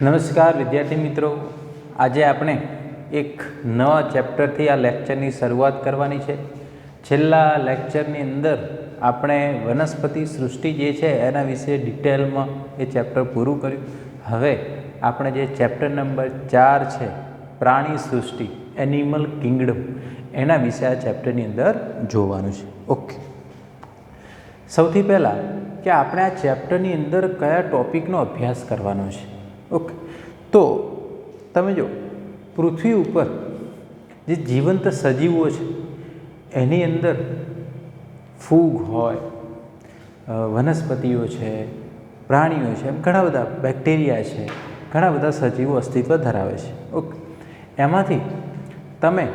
નમસ્કાર વિદ્યાર્થી મિત્રો, આજે આપણે એક નવા ચેપ્ટરથી આ લેક્ચરની શરૂઆત કરવાની છે. છેલ્લા લેક્ચરની અંદર આપણે વનસ્પતિ સૃષ્ટિ જે છે એના વિશે ડિટેલમાં એ ચેપ્ટર પૂરું કર્યું. હવે આપણે જે ચેપ્ટર નંબર 4 છે પ્રાણી સૃષ્ટિ એનિમલ કિંગડમ, એના વિશે આ ચેપ્ટરની અંદર જોવાનું છે. ઓકે, સૌથી પહેલાં કે આપણે આ ચેપ્ટરની અંદર કયા ટૉપિકનો અભ્યાસ કરવાનો છે. ઓકે, તો તમે જો પૃથ્વી ઉપર જે જીવંત સજીવો છે એની અંદર ફૂગ હોય, વનસ્પતિઓ છે, પ્રાણીઓ છે, એમ ઘણા બધા બેક્ટેરિયા છે, ઘણા બધા સજીવો અસ્તિત્વ ધરાવે છે. ઓકે, એમાંથી તમે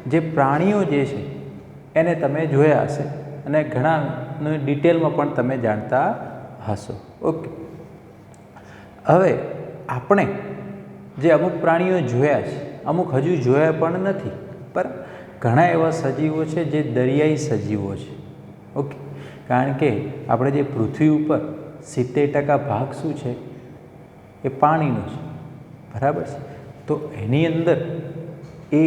જે પ્રાણીઓ જે છે એને તમે જોયા હશે અને ઘણા ડિટેલમાં પણ તમે જાણતા હશો. ઓકે, હવે આપણે જે અમુક પ્રાણીઓ જોયા છે, અમુક હજુ જોયા પણ નથી, પણ ઘણા એવા સજીવો છે જે દરિયાઈ સજીવો છે. ઓકે, કારણ કે આપણે જે પૃથ્વી ઉપર 70% ભાગ શું છે એ પાણીનો છે, બરાબર છે. તો એની અંદર એ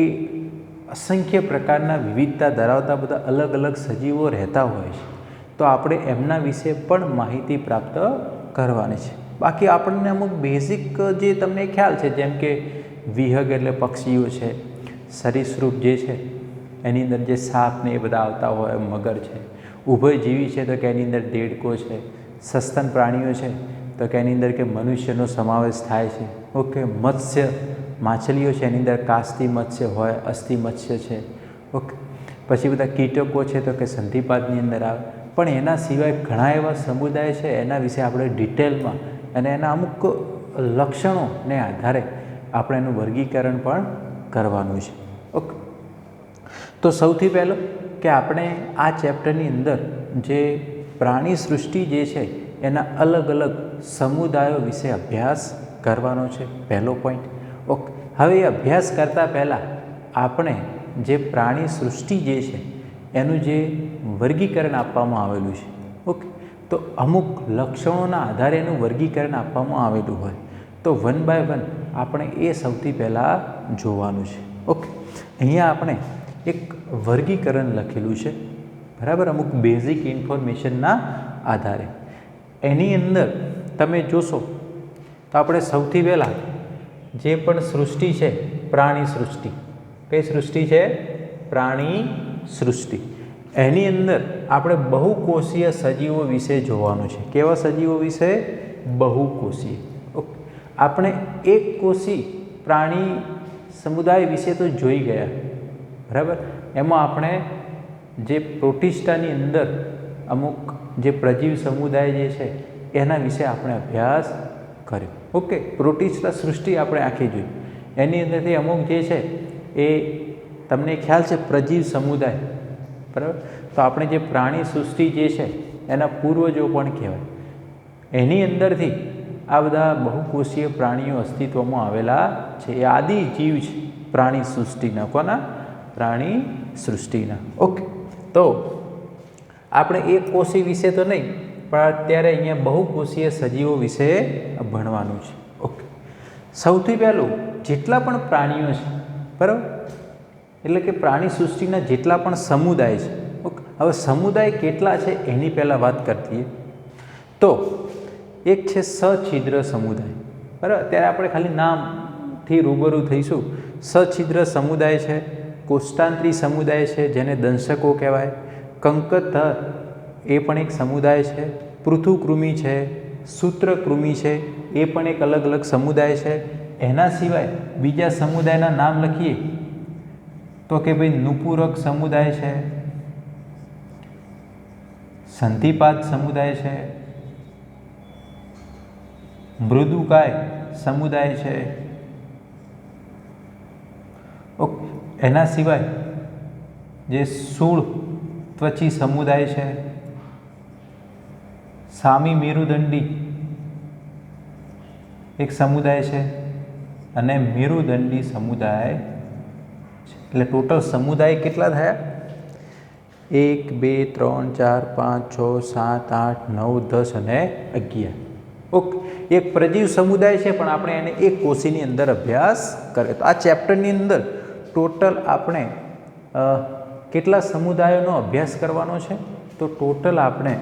અસંખ્ય પ્રકારના વિવિધતા ધરાવતા બધા અલગ અલગ સજીવો રહેતા હોય છે. તો આપણે એમના વિશે પણ માહિતી પ્રાપ્ત કરવાની છે. બાકી આપણને અમુક બેઝિક જે તમને ખ્યાલ છે, જેમ કે વિહગ એટલે પક્ષીઓ છે, સરીસૃપ જે છે એની અંદર જે સાપ ને એ બધા આવતા હોય, મગર છે, ઉભયજીવી છે તો કે એની અંદર દેડકો છે, સસ્તન પ્રાણીઓ છે તો કે એની અંદર કે મનુષ્યનો સમાવેશ થાય છે. ઓકે, મત્સ્ય માછલીઓ છે એની અંદર કાસ્તી મત્સ્ય હોય, અસ્થિ મત્સ્ય છે. ઓકે, પછી બધા કીટકો છે તો કે સંધિપાદની અંદર આવે. પણ એના સિવાય ઘણા એવા સમુદાય છે, એના વિશે આપણે ડિટેલમાં અને એના અમુક લક્ષણોને આધારે આપણે એનું વર્ગીકરણ પણ કરવાનું છે. ઓકે, તો સૌથી પહેલું કે આપણે આ ચેપ્ટરની અંદર જે પ્રાણી સૃષ્ટિ જે છે એના અલગ અલગ સમુદાયો વિશે અભ્યાસ કરવાનો છે, પહેલો પોઈન્ટ. ઓકે, હવે એ અભ્યાસ કરતાં પહેલાં આપણે જે પ્રાણી સૃષ્ટિ જે છે એનું જે વર્ગીકરણ આપવામાં આવેલું છે. ઓકે, તો અમુક લક્ષણોના આધારે એનું વર્ગીકરણ આપવામાં આવેલું હોય તો વન બાય વન આપણે એ સૌથી પહેલાં જોવાનું છે. ઓકે, અહીંયા આપણે એક વર્ગીકરણ લખેલું છે, બરાબર, અમુક બેઝિક ઇન્ફોર્મેશનના આધારે. એની અંદર તમે જોશો તો આપણે સૌથી પહેલાં જે પણ સૃષ્ટિ છે પ્રાણી સૃષ્ટિ, કઈ સૃષ્ટિ છે? પ્રાણી સૃષ્ટિ. એની અંદર આપણે બહુકોષીય સજીવો વિશે જોવાનું છે. કેવા સજીવો વિશે? બહુકોષીય. ઓકે, આપણે એક કોષી પ્રાણી સમુદાય વિશે તો જોઈ ગયા, બરાબર. એમાં આપણે જે પ્રોટિસ્ટાની અંદર અમુક જે પ્રજીવ સમુદાય જે છે એના વિશે આપણે અભ્યાસ કર્યો. ઓકે, પ્રોટિસ્ટા સૃષ્ટિ આપણે આખી જોઈ. એની અંદરથી અમુક જે છે એ તમને ખ્યાલ છે પ્રજીવ સમુદાય, બરાબર. તો આપણે જે પ્રાણી સૃષ્ટિ જે છે એના પૂર્વજો પણ કહેવાય. એની અંદરથી આ બધા બહુકોષીય પ્રાણીઓ અસ્તિત્વમાં આવેલા છે. એ આદિ જીવ છે પ્રાણી સૃષ્ટિના. કોના? પ્રાણી સૃષ્ટિના. ઓકે, તો આપણે એક કોષી વિશે તો નહીં, પણ અત્યારે અહીંયા બહુકોષીય સજીવો વિશે ભણવાનું છે. ઓકે, સૌથી પહેલું જેટલા પણ પ્રાણીઓ છે, બરાબર, એટલે કે પ્રાણી સૃષ્ટિના જેટલા પણ સમુદાય છે. ઓકે, હવે સમુદાય કેટલા છે એની પહેલાં વાત કરતીએ તો એક છે સછિદ્ર સમુદાય, બરાબર. અત્યારે આપણે ખાલી નામથી રૂબરૂ થઈશું. સછિદ્ર સમુદાય છે, કોષ્ટાંત્રી સમુદાય છે જેને દંશકો કહેવાય, કંકતધર એ પણ એક સમુદાય છે, પૃથુકૃમિ છે, સૂત્રકૃમિ છે, એ પણ એક અલગ અલગ સમુદાય છે. એના સિવાય બીજા સમુદાયના નામ લખીએ તો કે ભાઈ નુપુરક સમુદાય છે, સંધિપાદ સમુદાય છે, મૃદુકાય સમુદાય છે. ઓકે, એના સિવાય જે શૂળ ત્વચી સમુદાય છે, સામી મેરુદંડી એક સમુદાય છે અને મેરુદંડી સમુદાય છે. એટલે ટોટલ સમુદાય કેટલા થયા? 1 2 3 4 5 6 7 8 9 10 અને 11. ઓકે, એક પ્રજીવ સમુદાય છે પણ આપણે એને એક કોષીની અંદર અભ્યાસ કરે. તો આ ચેપ્ટરની અંદર ટોટલ આપણે કેટલા સમુદાયોનો અભ્યાસ કરવાનો છે? તો ટોટલ આપણે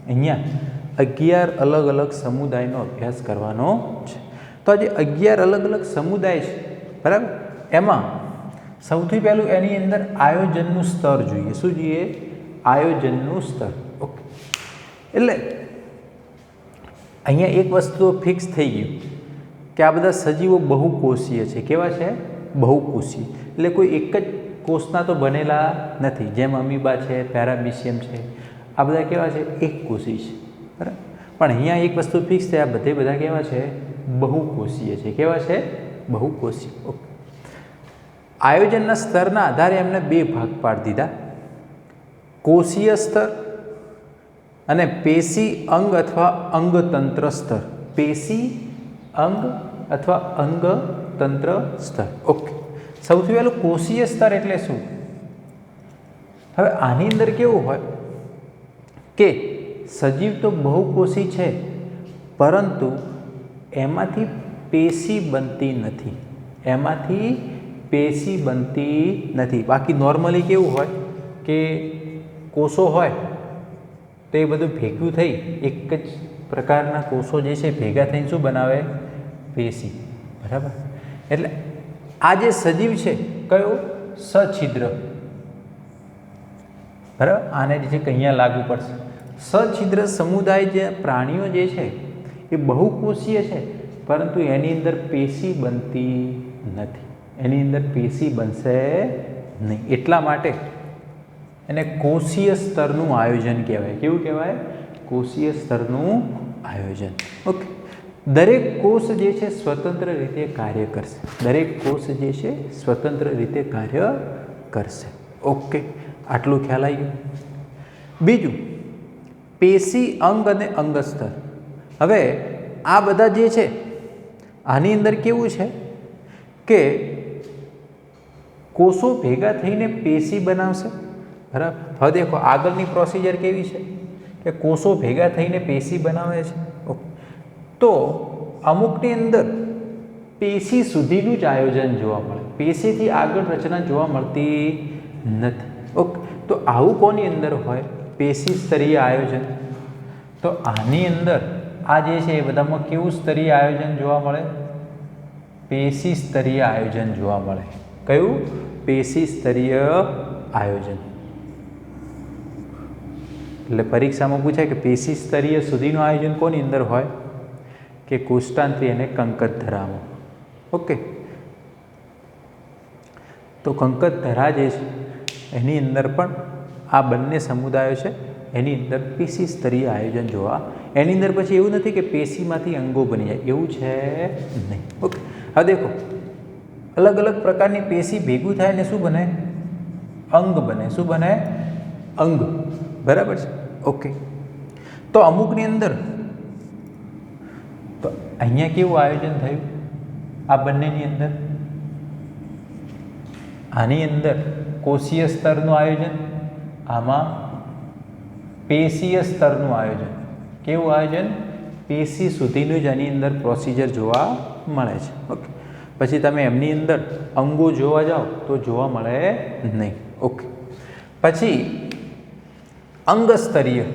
અહીંયા 11 અલગ અલગ સમુદાયનો અભ્યાસ કરવાનો છે. તો આ જે 11 અલગ અલગ સમુદાય છે, બરાબર, એમાં સૌથી પહેલું એની અંદર આયોજનનું સ્તર જોઈએ. શું જોઈએ? આયોજનનું સ્તર. ઓકે, એટલે અહીંયા એક વસ્તુ ફિક્સ થઈ ગયું કે આ બધા સજીવો બહુકોષીય છે. કેવા છે? બહુકોષીય. એટલે કોઈ એક જ કોષના તો બનેલા નથી. જેમ અમીબા છે, પેરામીશિયમ છે, આ બધા કેવા છે? એક કોષી છે, બરાબર. પણ અહીંયા એક વસ્તુ ફિક્સ છે, આ બધા કેવા છે? બહુકોષીય છે. કેવા છે? બહુકોષીય. ઓકે, આયોજનના સ્તરના આધારે એમને બે ભાગ પાડી દીધા: કોષીય સ્તર અને પેશી અંગ અથવા અંગતંત્ર સ્તર. પેશી અંગ અથવા અંગતંત્ર સ્તર. ઓકે, સૌથી પહેલું કોષીય સ્તર એટલે શું? હવે આની અંદર કેવું હોય કે સજીવ તો બહુકોષી છે, પરંતુ એમાંથી પેશી બનતી નથી. એમાંથી પેશી બનતી નથી. બાકી નોર્મલી કેવું હોય કે કોષો હોય તો એ બધું ભેગું થઈ એક જ પ્રકારના કોષો જે છે ભેગા થઈને શું બનાવે? પેશી, બરાબર. એટલે આ જે સજીવ છે કયો? સછિદ્ર, બરાબર. આને જે છે કે અહીંયા લાગુ પડશે. સછિદ્ર સમુદાય જે પ્રાણીઓ જે છે એ બહુકોષીય છે, પરંતુ એની અંદર પેશી બનતી નથી. એની અંદર પેશી બનશે નહીં. એટલા માટે એને કોષીય સ્તરનું આયોજન કહેવાય. કેવું કહેવાય? કોષીય સ્તરનું આયોજન. ઓકે, દરેક કોષ જે છે સ્વતંત્ર રીતે કાર્ય કરશે. દરેક કોષ જે છે સ્વતંત્ર રીતે કાર્ય કરશે. ઓકે, આટલું ખ્યાલ આવી ગયો. બીજું, પેશી અંગ અને અંગ સ્તર. હવે આ બધા જે છે આની અંદર કેવું છે કે કોષો ભેગા થઈને પેશી બનાવશે, બરાબર. હવે દેખો આગળની પ્રોસિજર કેવી છે કે કોષો ભેગા થઈને પેશી બનાવે છે. ઓકે, તો અમુકની અંદર પેશી સુધીનું જ આયોજન જોવા મળે. પેશીથી આગળ રચના જોવા મળતી નથી. ઓકે, તો આવું કોની અંદર હોય? પેશી સ્તરીય આયોજન. તો આની અંદર આ જે છે એ બધામાં કેવું સ્તરીય આયોજન જોવા મળે? પેશી સ્તરીય આયોજન જોવા મળે. કયું? પેશી સ્તરીય આયોજન. એટલે પરીક્ષામાં પૂછાય કે પેશી સ્તરીય સુધીનું આયોજન કોની અંદર હોય? કે કોષ્ટાંત્રી અને કંકતધરામાં. ઓકે, તો કંકતધરા જે છે એની અંદર પણ આ બંને સમુદાયો છે, એની અંદર પેશી સ્તરીય આયોજન જોવા. એની અંદર પછી એવું નથી કે પેશીમાંથી અંગો બની જાય, એવું છે નહીં. ઓકે, હવે દેખો અલગ અલગ પ્રકારની પેશી ભેગું થાય ને શું બને? અંગ બને. શું બને? અંગ, બરાબર છે. ઓકે, તો અમુકની અંદર તો અહીંયા કેવું આયોજન થયું? આ બંનેની અંદર આની અંદર કોષીય સ્તરનું આયોજન, આમાં પેશીય સ્તરનું આયોજન. કેવું આયોજન? પેશી સુધીનું જ આની અંદર પ્રોસિજર જોવા મળે છે. ઓકે, પછી તમે એમની અંદર અંગો જોવા જાઓ તો જોવા મળે નહીં. ઓકે, પછી અંગ સ્તરીય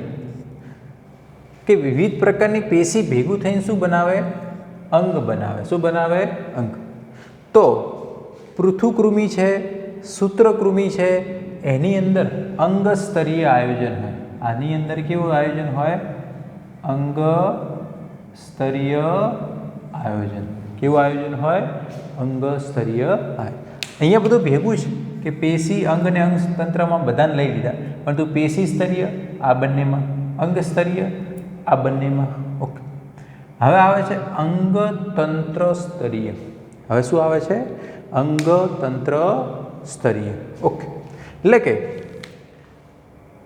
કે વિવિધ પ્રકારની પેશી ભેગું થઈને શું બનાવે? અંગ બનાવે. શું બનાવે? અંગ. તો પૃથુકૃમિ છે, સૂત્રકૃમિ છે, એની અંદર અંગ સ્તરીય આયોજન હોય. આની અંદર કેવું આયોજન હોય? અંગ સ્તરીય આયોજન. કેવું આયોજન હોય? અંગ સ્તરીય આયોજન. અહીંયા બધું ભેગું છે કે પેશી અંગ અને અંગ તંત્રમાં બધાને લઈ લીધા, પરંતુ પેશી સ્તરીય આ બંનેમાં, અંગ સ્તરીય આ બંનેમાં. ઓકે, હવે આવે છે અંગતંત્ર સ્તરીય. હવે શું આવે છે? અંગતંત્ર સ્તરીય. ઓકે, એટલે કે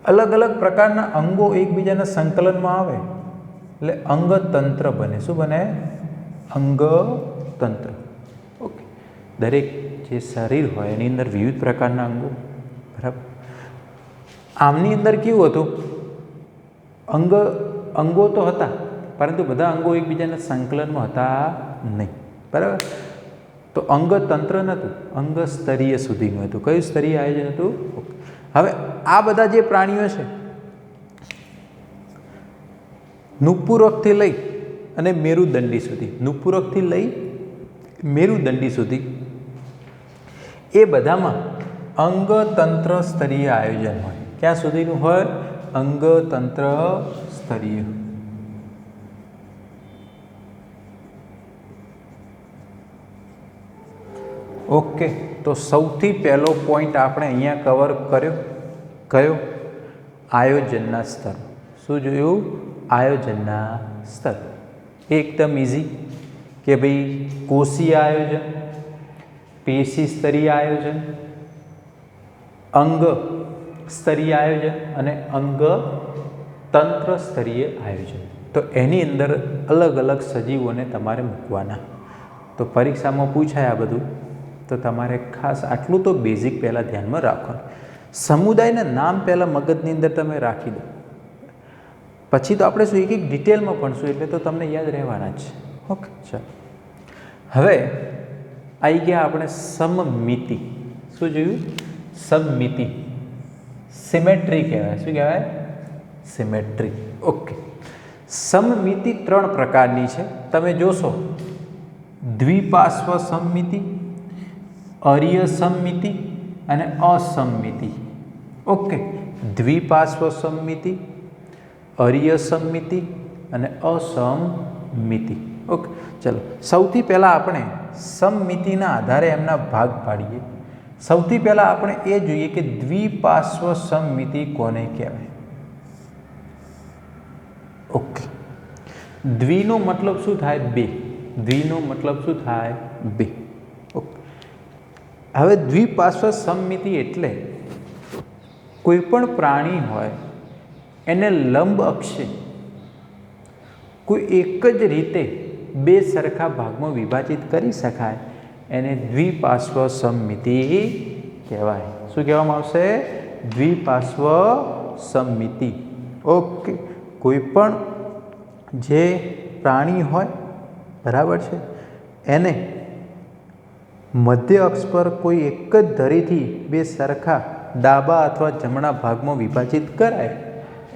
અલગ અલગ પ્રકારના અંગો એકબીજાના સંકલનમાં આવે એટલે અંગતંત્ર બને. શું બને? અંગતંત્ર. ઓકે, દરેક જે શરીર હોય એની અંદર વિવિધ પ્રકારના અંગો, બરાબર. આમની અંદર કેવું હતું? અંગો તો હતા, પરંતુ બધા અંગો એકબીજાના સંકલનમાં હતા નહીં, બરાબર. તો અંગતંત્ર નહોતું, અંગ સ્તરીય સુધીનું હતું. કયું સ્તરીય આયોજન હતું? હવે આ બધા જે પ્રાણીઓ છે, નુપુરકથી લઈ અને મેરુદંડી સુધી, નુપુરકથી લઈ મેરુદંડી સુધી, એ બધામાં અંગતંત્ર સ્તરીય આયોજન હોય. ક્યાં સુધીનું હોય? અંગતંત્ર સ્તરીય. ઓકે, તો સૌથી પહેલો પોઈન્ટ આપણે અહીંયા કવર કર્યો. કયો? આયોજનના સ્તર. શું જોયું? આયોજનના સ્તર. એકદમ ઇઝી કે ભાઈ કોષીય આયોજન, પેશી સ્તરીય આયોજન, અંગ સ્તરીય આયોજન અને અંગ તંત્ર સ્તરીય આયોજન. તો એની અંદર અલગ અલગ સજીવોને તમારે મૂકવાના. તો પરીક્ષામાં પૂછાય આ બધું, તો તમારે ખાસ આટલું તો બેઝિક પહેલાં ધ્યાનમાં રાખવાનું. સમુદાયના નામ પહેલાં મગજની અંદર તમે રાખી દો, પછી તો આપણે શું એક ડિટેલમાં ભણશું એટલે તો તમને યાદ રહેવાના જ છે. ઓકે, ચાલો. હવે આવી ગયા આપણે સમમિતિ. શું જોયું? સમમિતિ. સિમેટ્રી કહેવાય. શું કહેવાય? સિમેટ્રી. ઓકે, સમમિતિ 3 પ્રકારની છે. તમે જોશો, દ્વિપાર્શ્વ સમમિતિ, અરીય સમમિતિ અને અસમમિતિ. ઓકે, દ્વિપાર્શ્વ સમમિતિ, અરીય સમમિતિ અને અસમમિતિ. ઓકે, ચલો. સૌથી પહેલાં આપણે સમમિતિના આધારે એમના ભાગ પાડીએ. સૌથી પહેલાં આપણે એ જોઈએ કે દ્વિપાર્શ્વ સમમિતિ કોને કહેવાય. ઓકે, દ્વિનો મતલબ શું થાય? 2. દ્વિનો મતલબ શું થાય? 2. ઓકે, હવે દ્વિપાર્શ્વ સમમિતિ એટલે કોઈ પણ પ્રાણી હોય એને લંબ અક્ષે કોઈ એક જ રીતે 2 સરખા ભાગમાં વિભાજિત કરી શકાય, એને દ્વિપાર્શ્વ સમમિતિ કહેવાય. શું કહેવામાં આવશે? દ્વિપાર્શ્વ સમમિતિ. ઓકે, કોઈ પણ જે પ્રાણી હોય, બરાબર છે, એને મધ્ય અક્ષ પર કોઈ એક જ ધરીથી 2 સરખા ડાબા અથવા જમણા ભાગમાં વિભાજિત કરાય,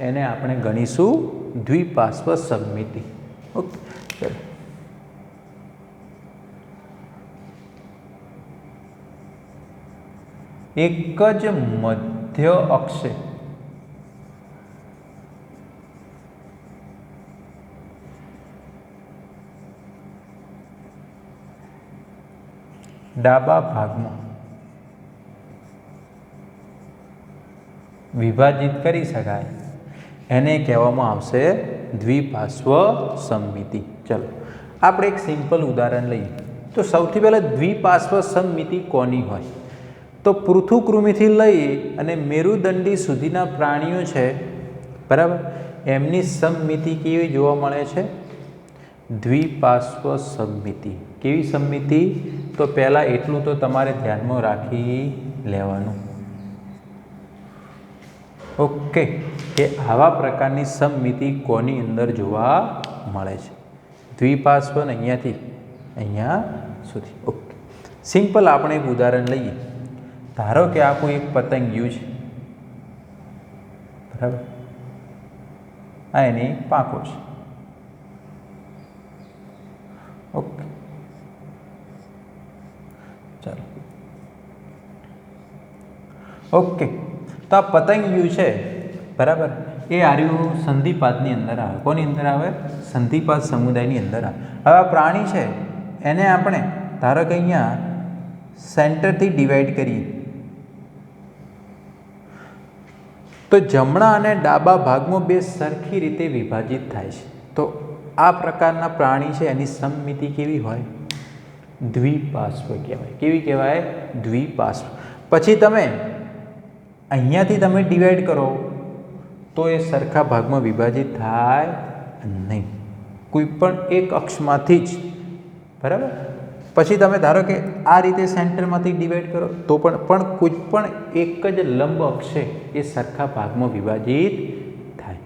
એને આપણે ગણીશું દ્વિપાર્શ્વ સમમિતિ. ઓકે, ચલો. એક જ મધ્ય અક્ષે ડાબા ભાગમાં વિભાજિત કરી શકાય, એને કહેવામાં આવશે દ્વિપાર્શ્વ સમમિતિ. ચલો, આપણે એક સિમ્પલ ઉદાહરણ લઈએ. તો સૌથી પહેલાં દ્વિપાર્શ્વ સમમિતિ કોની હોય? તો પૃથુકૃમિથી લઈ અને મેરુદંડી સુધીના પ્રાણીઓ છે, બરાબર, એમની સમમિતિ કેવી જોવા મળે છે? દ્વિપાર્શ્વ સમમિતિ. કેવી સમમિતિ? તો પહેલાં એટલું તો તમારે ધ્યાનમાં રાખી લેવાનું. ઓકે, કે આવા પ્રકારની સમમિતિ કોની અંદર જોવા મળે છે? દ્વિપાર્શ્વ ને અહીંયાથી અહીંયા સુધી. ઓકે, સિમ્પલ આપણે એક ઉદાહરણ લઈએ. ધારો કે આ કોઈ એક પતંગિયું છે, બરાબર, આ એની પાંખો છે. ઓકે, ચાલો. ઓકે, તો આ પતંગિયું છે, બરાબર, એ આર્યું સંધિપાતની અંદર આવે. કોની અંદર આવે? સંધિપાત સમુદાયની અંદર આવે. હવે આ પ્રાણી છે, એને આપણે ધારો કે અહીંયા સેન્ટરથી ડિવાઈડ કરીએ તો જમણા અને ડાબા ભાગમાં 2 સરખી રીતે વિભાજિત થાય છે. તો આ પ્રકારના પ્રાણી છે, એની સમમિતિ કેવી હોય? દ્વિપાર્શ્વ કહેવાય. કેવી કહેવાય? દ્વિપાર્શ્વ. પછી તમે અહીંયાથી તમે ડિવાઈડ કરો તો એ સરખા ભાગમાં વિભાજિત થાય નહીં, કોઈ પણ એક અક્ષમાંથી જ, બરાબર. પછી તમે ધારો કે આ રીતે સેન્ટરમાંથી ડિવાઈડ કરો તો પણ કોઈ પણ એક જ લંબ અક્ષે એ સરખા ભાગમાં વિભાજિત થાય,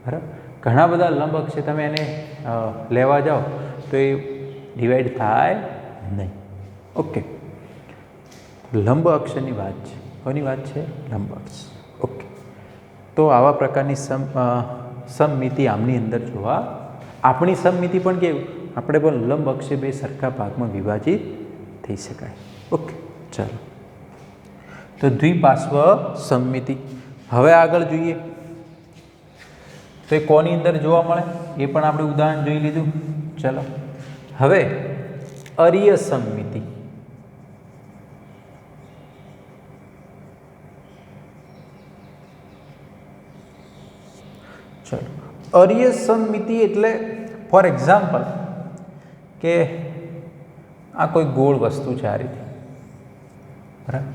બરાબર. ઘણા બધા લંબ અક્ષ છે, તમે એને લેવા જાઓ તો એ ડિવાઈડ થાય નહીં. ઓકે, લંબ અક્ષની વાત છે. કોની વાત છે? લંબ અક્ષ. ઓકે, તો આવા પ્રકારની સમમિતિ આમની અંદર જોવા. આપણી સમમિતિ પણ કેવું, આપણે પણ લંબ અક્ષે બે સરખા ભાગમાં વિભાજિત થઈ શકાય. ઓકે, ચાલો, તો દ્વિપાર્શ્વ સમમિતિ. હવે આગળ જોઈએ તો એ કોની અંદર જોવા મળે એ પણ આપણે ઉદાહરણ જોઈ લીધું. ચલો, હવે અરીય સમમિતિ. ચલો, અરીય સમમિતિ એટલે ફોર એક્ઝામ્પલ કે આ કોઈ ગોળ વસ્તુ છે આ રીતે, બરાબર.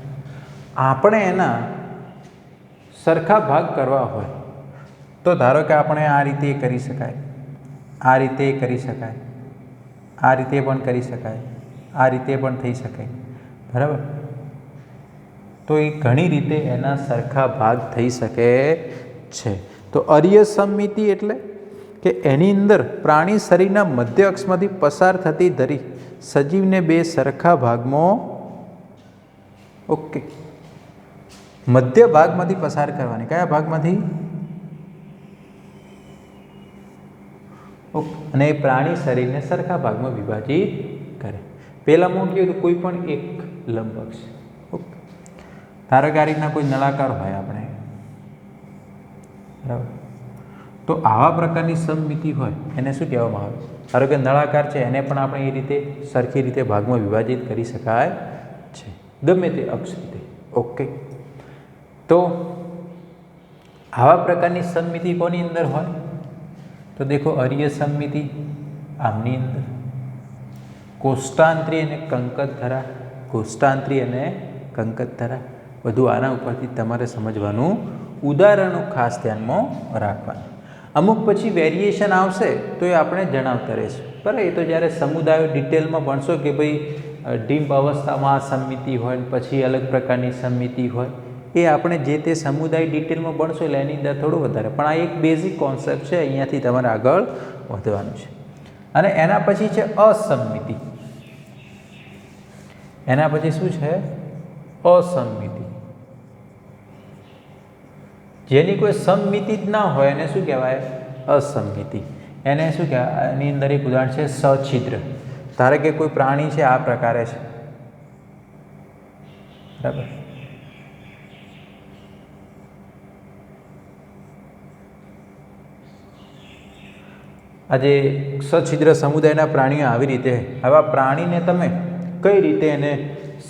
આપણે એના સરખા ભાગ કરવા હોય તો ધારો કે આપણે આ રીતે કરી શકાય, આ રીતે કરી શકાય, આ રીતે પણ કરી શકાય, આ રીતે પણ થઈ શકે, બરાબર. તો એ ઘણી રીતે એના સરખા ભાગ થઈ શકે છે. તો અરીય સમમિતિ એટલે કે એની અંદર પ્રાણી શરીરના મધ્ય અક્ષમાંથી પસાર થતી ધરી સજીવને બે સરખા ભાગમાં, ઓકે, મધ્ય ભાગમાંથી પસાર કરવાની. કયા ભાગમાંથી? ઓકે, અને એ પ્રાણી શરીરને સરખા ભાગમાં વિભાજિત કરે. પહેલાં કેવું હતું, કોઈ પણ એક લંબ અક્ષ. ઓકે, ધારો કે આ રીતના કોઈ નળાકાર હોય આપણે, બરાબર. તો આવા પ્રકારની સમમિતિ હોય એને શું કહેવામાં આવે? ધારો કે નળાકાર છે, એને પણ આપણે એ રીતે સરખી રીતે ભાગમાં વિભાજિત કરી શકાય છે, ગમે તે અક્ષ રીતે. ઓકે, તો આવા પ્રકારની સમમિતિ કોની અંદર હોય? તો દેખો, અરીય સમમિતિ આમની અંદર કોષ્ટાંત્રી અને કંકત ધરા, કોષ્ટાંત્રી અને કંકત ધરા. બધું આના ઉપરથી તમારે સમજવાનું, ઉદાહરણો ખાસ ધ્યાનમાં રાખવાના. અમુક પછી વેરિએશન આવશે તો એ આપણે જણાવતા રહીશું, બરાબર. એ તો જ્યારે સમુદાયો ડિટેલમાં ભણશો કે ભાઈ ડીમ્પ અવસ્થામાં આ સમમિતિ હોય ને પછી અલગ પ્રકારની સમમિતિ હોય, એ આપણે જે તે સમુદાય ડિટેલમાં ભણશો એટલે એની અંદર થોડું વધારે. પણ આ એક બેઝિક કોન્સેપ્ટ છે, અહીંયાથી તમારે આગળ વધવાનું છે. અને એના પછી છે અસમમિતિ. એના પછી શું છે? અસમમિતિ. જેની કોઈ સમમિતિ જ ના હોય એને શું કહેવાય? અસમમિતિ. એને શું કહેવાય? એની અંદર એક ઉદાહરણ છે સછિદ્ર. ધારો કે કોઈ પ્રાણી છે આ પ્રકારે છે, બરાબર. આજે સછિદ્ર સમુદાયના પ્રાણીઓ આવી રીતે, આવા પ્રાણીને તમે કઈ રીતે એને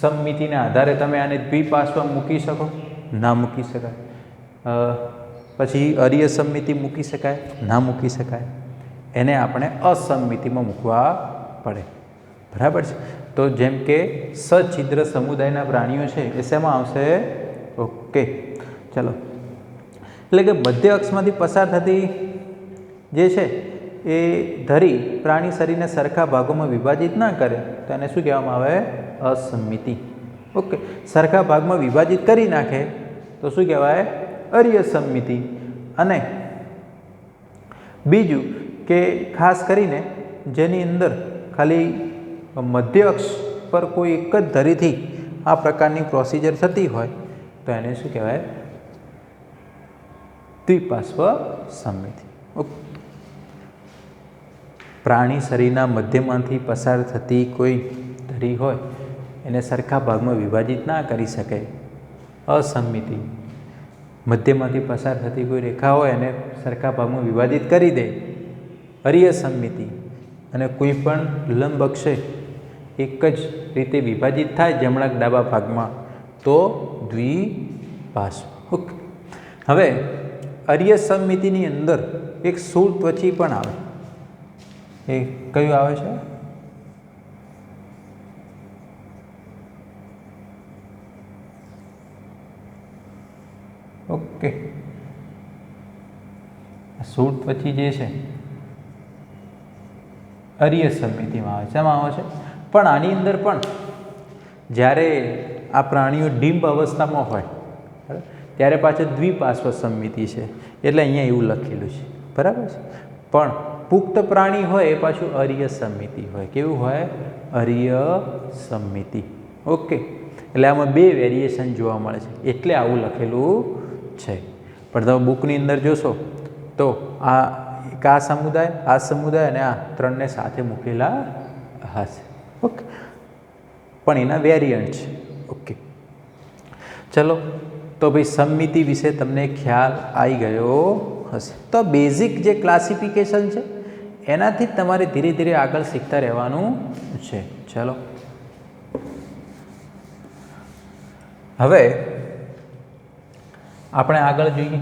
સમમિતિના આધારે તમે આને દ્વિપાર્શ્વ મૂકી શકો? ના મૂકી શકાય. પછી અરીય સમમિતિ મૂકી શકાય? ના મૂકી શકાય. એને આપણે અસમમિતિમાં મૂકવા પડે, બરાબર છે. તો જેમ કે સછિદ્ર સમુદાયના પ્રાણીઓ છે એ શેમાં આવશે? ઓકે, ચલો. એટલે કે મધ્ય અક્ષમાંથી પસાર થતી જે છે એ ધરી પ્રાણી શરીરને સરખા ભાગોમાં વિભાજિત ના કરે તો એને શું કહેવામાં આવે? અસમમિતિ. ઓકે, સરખા ભાગમાં વિભાજિત કરી નાખે તો શું કહેવાય? અરીય સમમિતિ. અને બીજું કે ખાસ કરીને જેની અંદર ખાલી મધ્ય અક્ષ પર કોઈ એક જ ધરીથી આ પ્રકારની પ્રોસિજર થતી હોય તો એને શું કહેવાય? દ્વિપાર્શ્વ સમમિતિ. ઓકે, પ્રાણી શરીરના મધ્યમાંથી પસાર થતી કોઈ ધરી હોય એને સરખા ભાગમાં વિભાજિત ના કરી શકે, અસમમિતિ. મધ્યમાંથી પસાર થતી કોઈ રેખા હોય એને સરખા ભાગમાં વિભાજિત કરી દે, અરીય સમમિતિ. અને કોઈ પણ લંબ અક્ષે એક જ રીતે વિભાજિત થાય જમણા ડાબા ભાગમાં તો દ્વિપાર્શ્વ. ઓકે, હવે અરીય સમમિતિની અંદર એક સ્થૂળ ત્વચી પણ આવે. એ કયું આવે છે? ઓકે, સ્થૂળ ત્વચી જે છે અરીય સમમિતિમાં આવે છે. શેમાં આવે છે? પણ આની અંદર પણ જ્યારે આ પ્રાણીઓ ડિમ્પ અવસ્થામાં હોય ત્યારે પાછળ દ્વિપાર્શ્વ સમમિતિ છે. એટલે અહીંયા એવું લખેલું છે. બરાબર છે. પણ પુખ્ત પ્રાણી હોય એ પાછું અરીય સમમિતિ હોય. કેવું હોય? અરીય સમમિતિ. ઓકે, એટલે આમાં બે વેરિએશન જોવા મળે છે, એટલે આવું લખેલું છે. પણ તમે બુકની અંદર જોશો તો આ સમુદાય અને આ ત્રણને સાથે મૂકેલા હશે. ઓકે, પણ એના વેરિયન્ટ છે. ઓકે, ચલો તો ભાઈ સમમિતિ વિશે તમને ખ્યાલ આવી ગયો હશે. તો બેઝિક જે ક્લાસિફિકેશન છે એનાથી જ તમારે ધીરે ધીરે આગળ શીખતા રહેવાનું છે. ચલો હવે આપણે આગળ જોઈએ.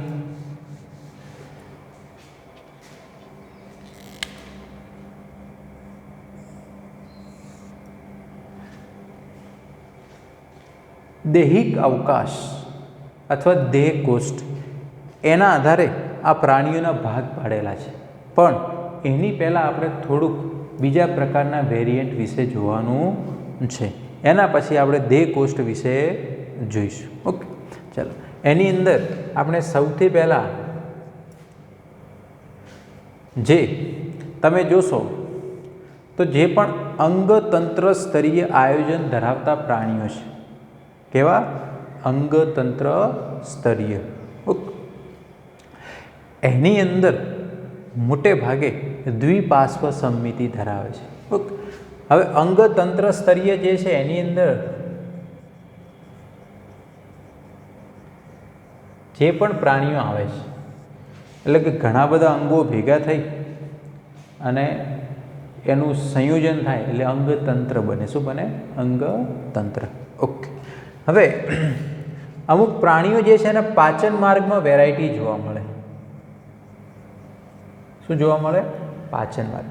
દૈહિક અવકાશ અથવા દેહ કોષ્ઠ એના આધારે આ પ્રાણીઓના ભાગ પાડેલા છે. પણ એની પહેલાં આપણે થોડુંક બીજા પ્રકારના વેરિયન્ટ વિશે જોવાનું છે. એના પછી આપણે દેહ કોષ્ઠ વિશે જોઈશું. ઓકે, ચાલો એની અંદર આપણે સૌથી પહેલાં જે તમે જોશો તો જે પણ અંગતંત્ર સ્તરીય આયોજન ધરાવતા પ્રાણીઓ છે. કેવા? અંગતંત્ર સ્તરીય. ઓકે, એની અંદર મોટે ભાગે દ્વિપાર્શ્વ સમમિતિ ધરાવે છે. ઓકે, હવે અંગતંત્ર સ્તરીય જે છે એની અંદર જે પણ પ્રાણીઓ આવે છે એટલે કે ઘણા બધા અંગો ભેગા થઈ અને એનું સંયોજન થાય એટલે અંગતંત્ર બને. શું બને? અંગતંત્ર. ઓકે, હવે અમુક પ્રાણીઓ જે છે એને પાચન માર્ગમાં વેરાયટી જોવા મળે. શું જોવા મળે? પાચન માર્ગ.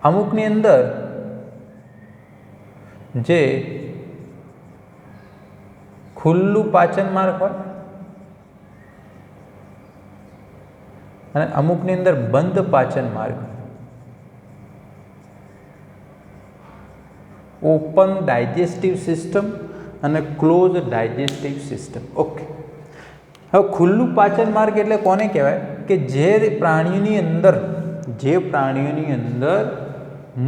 અમુકની અંદર જે ખુલ્લું પાચન માર્ગ હોય અને અમુકની અંદર બંધ પાચન માર્ગ, ઓપન ડાયજેસ્ટિવ સિસ્ટમ અને ક્લોઝ ડાયજેસ્ટિવ સિસ્ટમ. ઓકે, હવે ખુલ્લું પાચન માર્ગ એટલે કોને કહેવાય? કે જે પ્રાણીઓની અંદર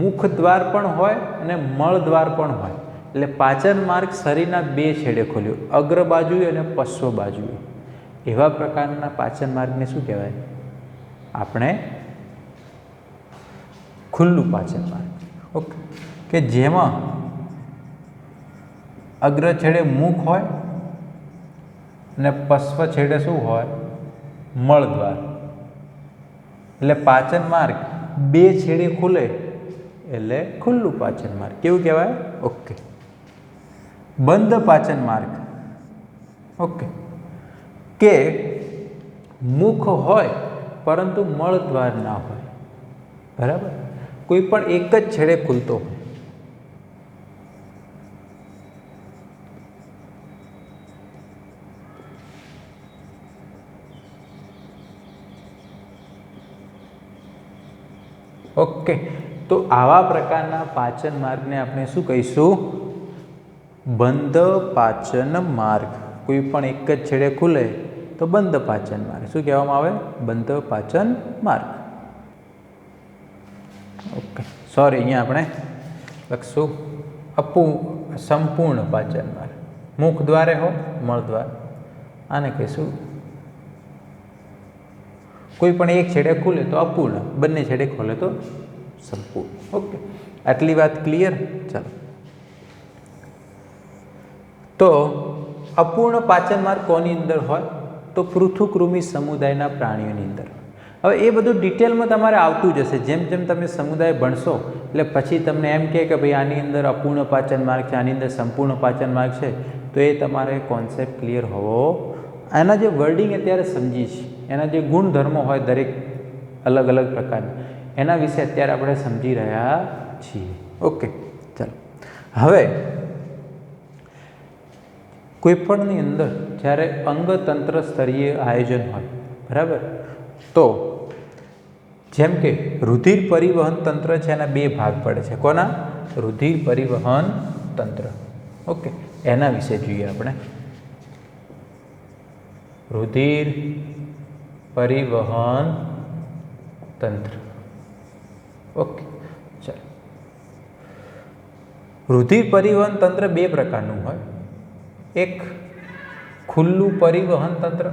મુખ દ્વાર પણ હોય અને મળ દ્વાર પણ હોય. એટલે પાચન માર્ગ શરીરના બે છેડે ખોલ્યો, અગ્ર બાજુએ અને પશ્વ બાજુએ. એવા પ્રકારના પાચન માર્ગને શું કહેવાય? આપણે ખુલ્લું પાચન માર્ગ. ઓકે, કે જેમાં અગ્ર છેડે મુખ હોય અને પશ્વ છેડે શું હોય? મળદ્વાર. એટલે પાચન માર્ગ બે છેડે ખુલે એટલે ખુલ્લું પાચન માર્ગ. કેવું કહેવાય? ઓકે, બંધ પાચન માર્ગ. ઓકે, કે મુખ હોય પરંતુ મળદ્વાર ના હોય. બરાબર, કોઈ પણ એક જ છેડે ખુલતો હોય. ઓકે, તો આવા પ્રકારના પાચન માર્ગને આપણે શું કહીશું? બંધ પાચન માર્ગ. કોઈ પણ એક જ છેડે ખુલે તો બંધ પાચન માર્ગ. શું કહેવામાં આવે? બંધ પાચન માર્ગ. ઓકે, સોરી, અહીંયા આપણે લખશું સંપૂર્ણ પાચન માર્ગ. મુખ દ્વારે હોય મળદ્વાર, આને કહીશું. કોઈ પણ એક છેડે ખુલે તો અપૂર્ણ, બંને છેડે ખોલે તો સંપૂર્ણ. ઓકે, આટલી વાત ક્લિયર? ચાલો, તો અપૂર્ણ પાચન માર્ગ કોની અંદર હોય? તો પૃથુકૃમિ સમુદાયના પ્રાણીઓની અંદર. હવે એ બધું ડિટેલમાં તમારે આવતું જશે. જેમ જેમ તમે સમુદાય ભણશો એટલે પછી તમને એમ કહે કે ભાઈ આની અંદર અપૂર્ણ પાચન માર્ગ છે, આની અંદર સંપૂર્ણ પાચન માર્ગ છે, તો એ તમારે કોન્સેપ્ટ ક્લિયર હોવો. એના જે વર્ડિંગ અત્યારે સમજી છે, એના જે ગુણધર્મો હોય દરેક અલગ અલગ પ્રકારના, એના વિશે અત્યારે આપણે સમજી રહ્યા છીએ. ઓકે, ચાલો હવે કોઈપણની અંદર જ્યારે અંગતંત્ર સ્તરીય આયોજન હોય, બરાબર, તો જેમ કે રુધિર પરિવહન તંત્ર છે, એના બે ભાગ પડે છે. કોના? રુધિર પરિવહન તંત્ર. ઓકે, એના વિશે જોઈએ આપણે. રુધિર પરિવહન તંત્ર. ઓકે, ચાલો. રુધિર પરિવહન તંત્ર બે પ્રકારનું હોય. એક ખુલ્લું પરિવહન તંત્ર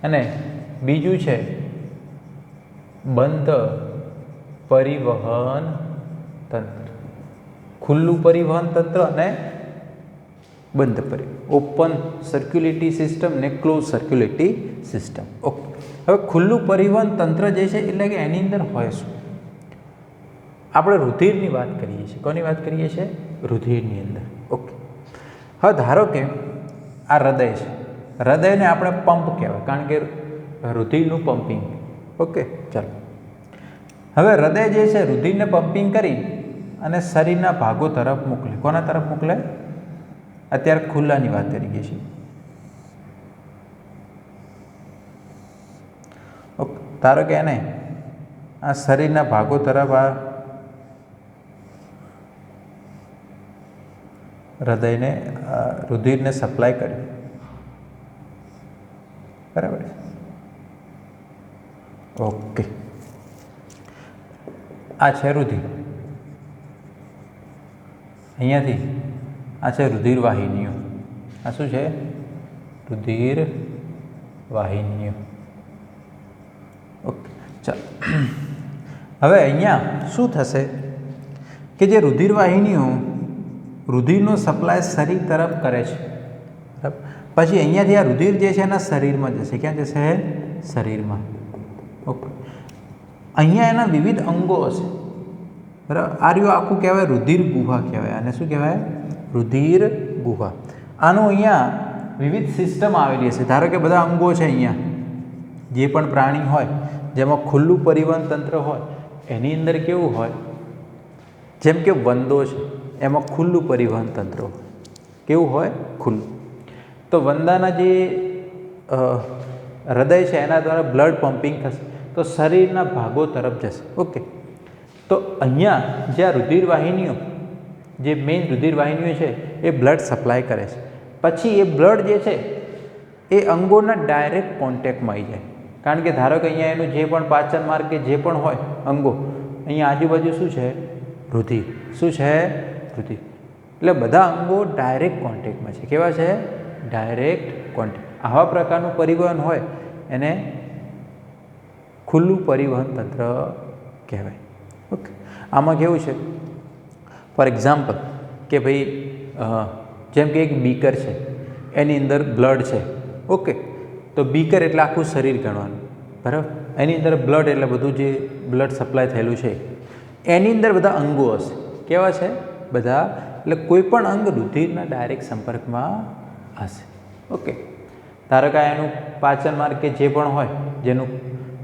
અને બીજું છે બંધ પરિવહન તંત્ર. ખુલ્લું પરિવહન તંત્ર અને બંધ ઓપન સર્ક્યુલેટરી સિસ્ટમ ને ક્લોઝ સર્ક્યુલેટરી સિસ્ટમ. ઓકે, હવે ખુલ્લું પરિવહન તંત્ર જે છે એટલે કે એની અંદર હોય શું? આપણે રુધિરની વાત કરીએ છીએ. કોની વાત કરીએ છીએ? રુધિરની અંદર. ઓકે, હવે ધારો કે આ હૃદય છે. હૃદયને આપણે પંપ કહેવાય, કારણ કે રુધિરનું પમ્પિંગ. ઓકે, ચાલો. હવે હૃદય જે છે રુધિરને પમ્પિંગ કરી અને શરીરના ભાગો તરફ મોકલે. કોના તરફ મોકલે? અત્યારે ખુલ્લાની વાત કરીએ છીએ. ઓકે, ધારો કે એને આ શરીરના ભાગો તરફ આ હૃદયને રુધિરને સપ્લાય કર્યું. બરાબર. ઓકે, આ છે રુધિર. અહીંયાથી આ છે રુધિર વાહિનીઓ. આ શું છે? રુધિર વાહિનીઓ. ઓકે, ચાલો. હવે અહીંયા શું થશે કે જે રુધિર વાહિનીઓ રુધિરનો સપ્લાય શરીર તરફ કરે છે. બરાબર. પછી અહીંયાથી આ રુધિર જે છે એના શરીરમાં જશે. ક્યાં જશે? શરીરમાં. ઓકે, અહીંયા એના વિવિધ અંગો હશે. બરાબર. આ રહ્યું આખું કહેવાય રુધિર ગુહા કહેવાય. આને શું કહેવાય? રુધિર ગુહા. આનું અહીંયા વિવિધ સિસ્ટમ આવેલી હશે. ધારો કે બધા અંગો છે અહીંયા, જે પણ પ્રાણી હોય જેમાં ખુલ્લું પરિવહન તંત્ર હોય એની અંદર કેવું હોય? જેમ કે વંદો છે એમાં ખુલ્લું પરિવહન તંત્ર હોય. કેવું હોય? ખુલ્લું. તો વંદાના જે હૃદય છે એના દ્વારા બ્લડ પમ્પિંગ થશે તો શરીરના ભાગો તરફ જશે. ઓકે, તો અહીંયા જે આ રુધિર વાહિનીઓ, જે મેઇન રુધિર વાહિનીઓ છે એ બ્લડ સપ્લાય કરે છે. પછી એ બ્લડ જે છે એ અંગોના ડાયરેક્ટ કોન્ટેક્ટમાં આવી જાય. કારણ કે ધારો કે અહીંયા એનું જે પણ પાચન માર્ગ કે જે પણ હોય અંગો, અહીંયા આજુબાજુ શું છે? રુધિર. શું છે? રુધિર. એટલે બધા અંગો ડાયરેક્ટ કોન્ટેક્ટમાં છે. કેવા છે? Direct contact. આવા પ્રકારનું પરિવહન હોય એને ખુલ્લું પરિવહન તંત્ર કહેવાય. ઓકે, આમાં કેવું છે? ફોર એક્ઝામ્પલ કે ભાઈ જેમ કે એક બીકર છે, એની અંદર બ્લડ છે. ઓકે, તો બીકર એટલે આખું શરીર ગણવાનું. બરાબર. એની અંદર બ્લડ એટલે બધું જે બ્લડ સપ્લાય થયેલું છે એની અંદર બધા અંગો હશે. કેવા છે? બધા. એટલે કોઈ પણ અંગ રુધિરના ડાયરેક્ટ સંપર્કમાં હશે. ઓકે, ધારો કે એનું પાચન માર્ગ કે જે પણ હોય જેનું,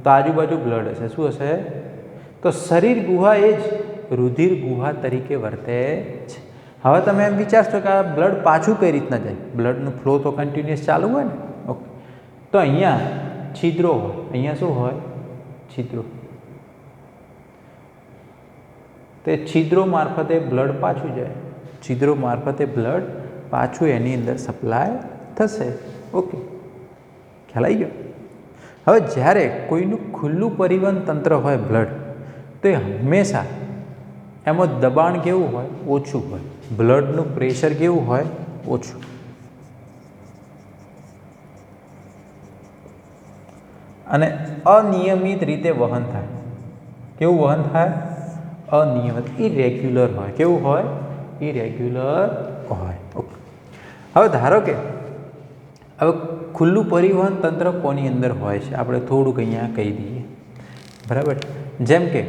તો આજુબાજુ બ્લડ હશે. શું હશે? તો શરીર ગુહા એ જ રુધિર ગુહા તરીકે વર્તે છે. હવે તમે એમ વિચારશો કે આ બ્લડ પાછું કઈ રીતના જાય? બ્લડનું ફ્લો તો કન્ટિન્યુઅસ ચાલુ હોય ને. ઓકે, તો અહીંયા છિદ્રો હોય. અહીંયા શું હોય? છિદ્રો. તે છિદ્રો મારફતે બ્લડ પાછું જાય. છિદ્રો મારફતે બ્લડ પાછું એની અંદર સપ્લાય થશે. ઓકે, ખ્યાલ આવી ગયો? હવે જ્યારે કોઈનું ખુલ્લું પરિવહન તંત્ર હોય બ્લડ, તો એ હંમેશા એમાં દબાણ કેવું હોય? ઓછું હોય. બ્લડનું પ્રેશર કેવું હોય? ઓછું. અને અનિયમિત રીતે વહન થાય. કેવું વહન થાય? અનિયમિત, ઇરેગ્યુલર હોય. કેવું હોય? ઇરેગ્યુલર હોય. ઓકે, હવે ધારો કે હવે ખુલ્લું પરિવહન તંત્ર કોની અંદર હોય છે આપણે થોડુંક અહીંયા કહી દઈએ. બરાબર. જેમ કે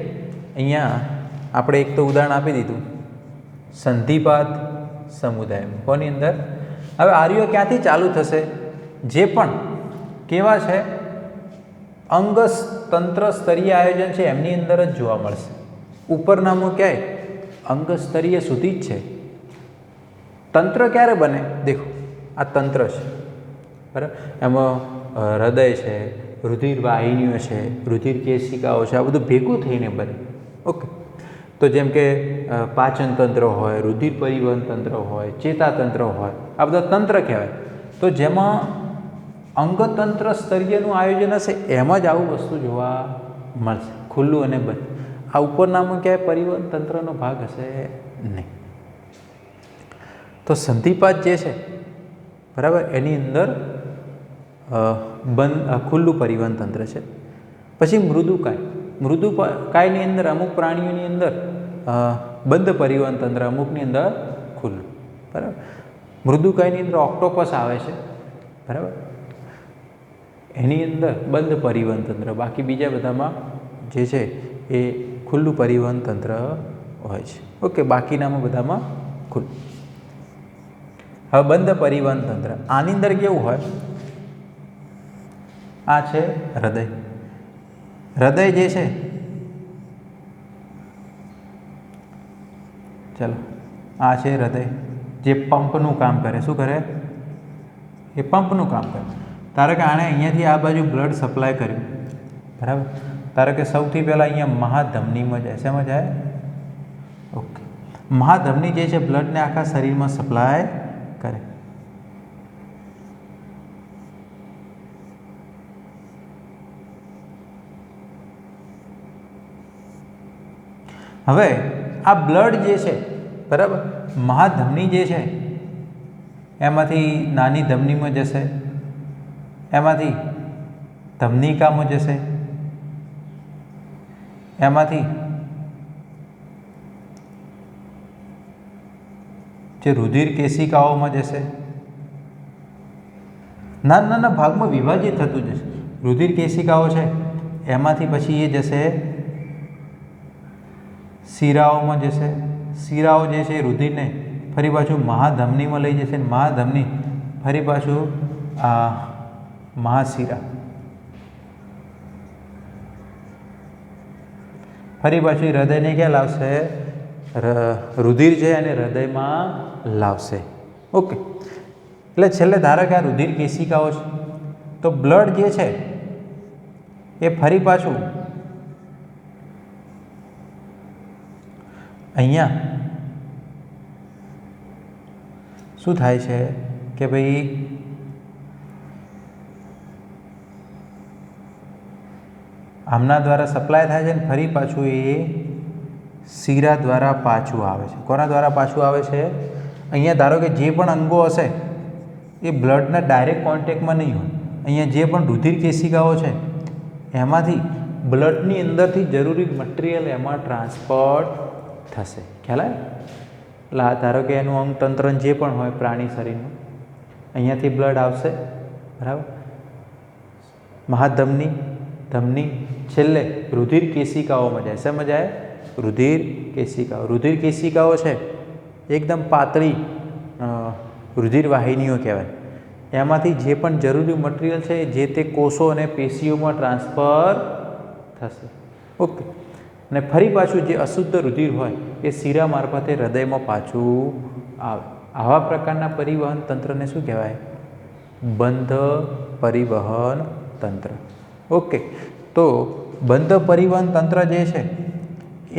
અહીંયા આપણે એક તો ઉદાહરણ આપી દીધું સંધિપાદ સમુદાયમાં. કોની અંદર? હવે આર્યો ક્યાંથી ચાલુ થશે? જે પણ કેવા છે અંગ તંત્ર સ્તરીય આયોજન છે એમની અંદર જ જોવા મળશે. ઉપરનામું ક્યાંય અંગ સ્તરીય સુધી જ છે. તંત્ર ક્યારે બને? દેખો, આ તંત્ર છે. બરાબર. એમાં હૃદય છે, રુધિર વાહિનીઓ છે, રુધિર કેશિકાઓ છે, આ બધું ભેગું થઈને બને. ઓકે, તો જેમ કે પાચન તંત્ર હોય, રુધિર પરિવહન તંત્ર હોય, ચેતાતંત્ર હોય, આ બધા તંત્ર કહેવાય. તો જેમાં અંગતંત્ર સ્તરીયનું આયોજન હશે એમાં જ આવું વસ્તુ જોવા મળશે, ખુલ્લું અને બંધ. આ ઉપરનામાં ક્યાંય પરિવહન તંત્રનો ભાગ હશે નહીં. તો સંધિપાત જે છે બરાબર એની અંદર ખુલ્લું પરિવહન તંત્ર છે. પછી મૃદુકાય. મૃદુકાયની અંદર અમુક પ્રાણીઓની અંદર બંધ પરિવહન તંત્ર, અમુકની અંદર ખુલ્લું. બરાબર. મૃદુકાયની અંદર ઓક્ટોપસ આવે છે. બરાબર. એની અંદર બંધ પરિવહન તંત્ર, બાકી બીજા બધામાં જે છે એ ખુલ્લું પરિવહન તંત્ર હોય છે. ઓકે, બાકીનામાં બધામાં ખુલ્લું. હવે બંધ પરિવહન તંત્ર આની અંદર કેવું હોય? આ છે હૃદય. હૃદય જે છે, ચલો આ છે હૃદય જે પંપનું કામ કરે. શું કરે? એ પંપનું કામ કરે. ધારો કે આણે અહીંયાથી આ બાજુ બ્લડ સપ્લાય કર્યું. બરાબર. ધારો કે સૌથી પહેલાં અહીંયા મહાધમનીમાં જાય. શેમાં જાય? ઓકે. મહાધમની જે છે બ્લડને આખા શરીરમાં સપ્લાય કરે. હવે આ બ્લડ જે છે બરાબર, મહાધમની જે છે એમાંથી નાની ધમનીમાં જશે, એમાંથી ધમનિકામાં જશે, એમાંથી જે રુધિર કેશિકાઓમાં જશે, નાના નાના ભાગમાં વિભાજિત થતું જશે. રુધિર કેશિકાઓ છે એમાંથી પછી એ જશે શિરાઓમાં જશે. શિરાઓ જે છે એ રુધિરને ફરી પાછું મહાધમનીમાં લઈ જશે. મહાધમની ફરી પાછું મહાશિરા, ફરી પાછું હૃદયને ક્યાં લાવશે? રુધિર છે અને હૃદયમાં લાવશે. ઓકે. એટલે છેલ્લે ધારો કે આ રુધિર કેશિકાઓ છે, તો બ્લડ જે છે એ ફરી પાછું અહીંયા શું થાય છે કે ભાઈ આમના દ્વારા સપ્લાય થાય છે ને ફરી પાછું એ શિરા દ્વારા પાછું આવે છે. કોના દ્વારા પાછું આવે છે? અહીંયા ધારો કે જે પણ અંગો હશે એ બ્લડના ડાયરેક્ટ કોન્ટેક્ટમાં નહીં હોય. અહીંયા જે પણ રુધિર કેશિકાઓ છે એમાંથી બ્લડની અંદરથી જરૂરી મટીરિયલ એમાં ટ્રાન્સફર થશે. ખ્યાલ આવે? એટલે આ ધારો કે એનું અંગતંત્ર જે પણ હોય પ્રાણી શરીરનું, અહીંયાથી બ્લડ આવશે. બરાબર. મહાધમની, ધમની, છેલ્લે રુધિર કેશિકાઓમાં જાય. શેમાં જાય? રુધિર કેશિકાઓ. રુધિર કેશિકાઓ છે એકદમ પાતળી રુધિર વાહિનીઓ કહેવાય. એમાંથી જે પણ જરૂરી મટીરિયલ છે જે તે કોષો અને પેશીઓમાં ટ્રાન્સફર થશે. ઓકે. અને ફરી પાછું જે અશુદ્ધ રુધિર હોય એ શિરા મારફતે હૃદયમાં પાછું આવે. આવા પ્રકારના પરિવહન તંત્રને શું કહેવાય? બંધ પરિવહન તંત્ર. ઓકે. તો બંધ પરિવહન તંત્ર જે છે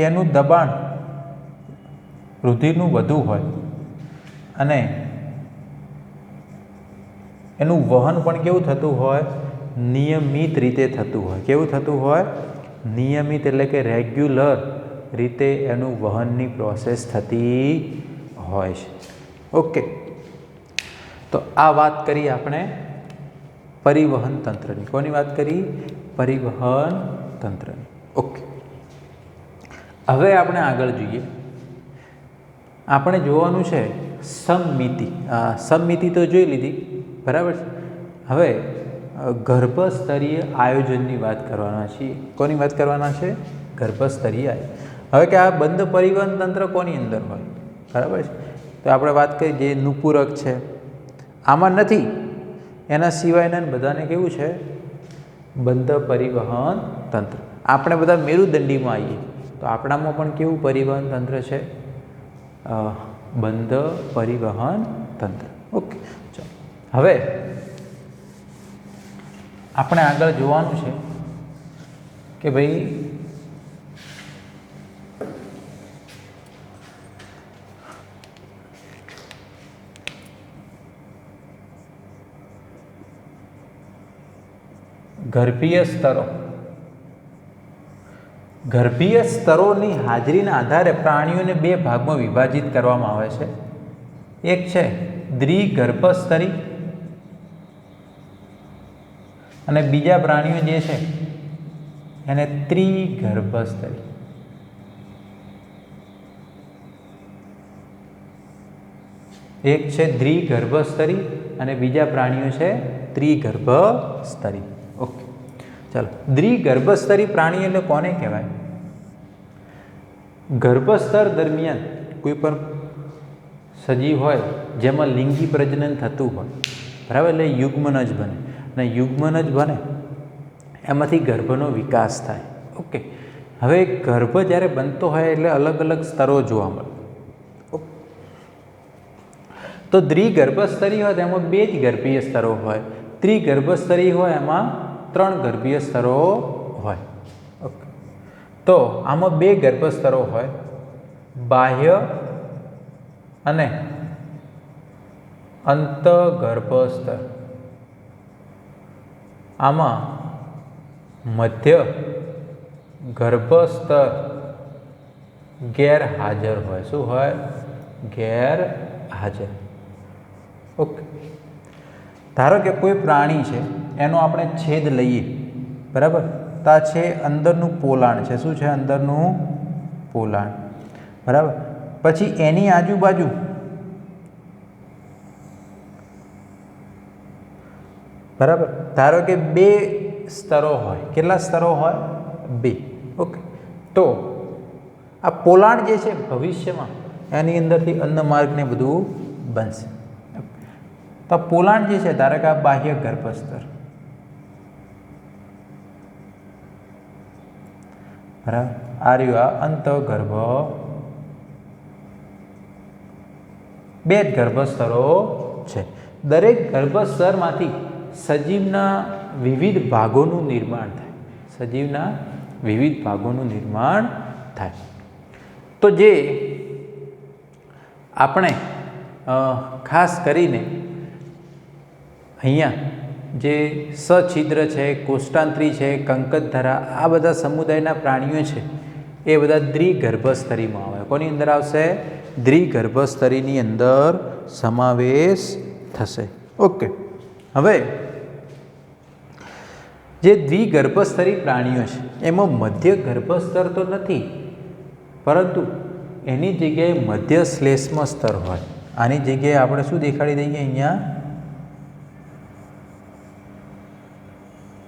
એનું દબાણ રુધિરનું વધુ હોય અને એનું વહન પણ કેવું થતું હોય? નિયમિત રીતે થતું હોય. કેવું થતું હોય? નિયમિત, એટલે કે રેગ્યુલર રીતે એનું વહનની પ્રોસેસ થતી હોય છે. ઓકે. તો આ વાત કરી આપણે પરિવહન તંત્રની. કોની વાત કરી? પરિવહન તંત્રની. ઓકે. હવે આપણે આગળ જોઈએ. આપણે જોવાનું છે સમમિતિ. સમમિતિ તો જોઈ લીધી. બરાબર છે. હવે ગર્ભસ્તરીય આયોજનની વાત કરવાના છીએ. કોની વાત કરવાના છે? ગર્ભસ્તરીય. હવે કે આ બંધ પરિવહન તંત્ર કોની અંદર હોય? બરાબર છે. તો આપણે વાત કરી જે નુપુરક છે આમાં નથી, એના સિવાયના બધાને કેવું છે? બંધ પરિવહન તંત્ર. આપણે બધા મેરુદંડીમાં આવીએ તો આપણામાં પણ કેવું પરિવહન તંત્ર છે? બંધ પરિવહન તંત્ર. ઓકે. ચાલો હવે આપણે આગળ જોવાનું છે કે ભાઈ ગર્ભીય સ્તરો. ગર્ભીય સ્તરોની હાજરીના આધારે પ્રાણીઓને બે ભાગમાં વિભાજિત કરવામાં આવે છે. એક છે દ્વિગર્ભસ્તરી અને બીજા પ્રાણીઓ જે છે એને ત્રિગર્ભસ્તરી. એક છે દ્વિગર્ભસ્તરી અને બીજા પ્રાણીઓ છે ત્રિગર્ભસ્તરી. ઓકે, ચાલો. દ્વિગર્ભસ્તરી પ્રાણી એટલે કોને કહેવાય? ગર્ભસ્તર દરમિયાન કોઈ પણ સજીવ હોય જેમાં લિંગી પ્રજનન થતું હોય, બરાબર, એટલે યુગ્મનજ બને અને યુગ્મનજ બને એમાંથી ગર્ભનો વિકાસ થાય. ઓકે, હવે ગર્ભ જ્યારે બનતો હોય એટલે અલગ અલગ સ્તરો જોવા મળે. તો દ્વિગર્ભસ્તરી હોય તેમાં બે જ ગર્ભીય સ્તરો હોય, ત્રિગર્ભસ્તરી હોય એમાં ત્રણ ગર્ભીય સ્તરો હોય. ઓકે, તો આમાં બે ગર્ભસ્તરો હોય, બાહ્ય અને અંતઃગર્ભસ્તર. આમાં મધ્ય ગર્ભસ્તર ગેરહાજર હોય. શું હોય? ગેરહાજર. ઓકે, ધારો કે કોઈ પ્રાણી છે એનો આપણે છેદ લઈએ, બરાબર, તો આ છે અંદરનું પોલાણ છે. શું છે? અંદરનું પોલાણ, બરાબર. પછી એની આજુબાજુ બરાબર, ધારો કે બે સ્તરો હોય. કેટલા સ્તરો હોય? બે. ઓકે, તો આ પોલાણ જે છે ભવિષ્યમાં એની અંદરથી અન્નમાર્ગને બધું બનશે. તો પોલાણ જે છે, ધારો કે આ બાહ્ય ગર્ભસ્તર, બરાબર, આ રહ્યું આ અંતઃગર્ભ. બે જ ગર્ભસ્તરો છે. દરેક ગર્ભસ્તરમાંથી સજીવના વિવિધ ભાગોનું નિર્માણ થાય. સજીવના વિવિધ ભાગોનું નિર્માણ થાય. તો જે આપણે ખાસ કરીને અહીંયા જે સછિદ્ર છે, કોષ્ટાંત્રી છે, કંકતધરા, આ બધા સમુદાયના પ્રાણીઓ છે એ બધા દ્વિગર્ભસ્તરીમાં આવે. કોની અંદર આવશે? દ્વિગર્ભસ્તરીની અંદર સમાવેશ થશે. ઓકે, હવે જે દ્વિગર્ભસ્તરી પ્રાણીઓ છે એમાં મધ્ય ગર્ભસ્તર તો નથી, પરંતુ એની જગ્યાએ મધ્ય શ્લેષ્મ સ્તર હોય. આની જગ્યાએ આપણે શું દેખાડી દઈએ? અહીંયા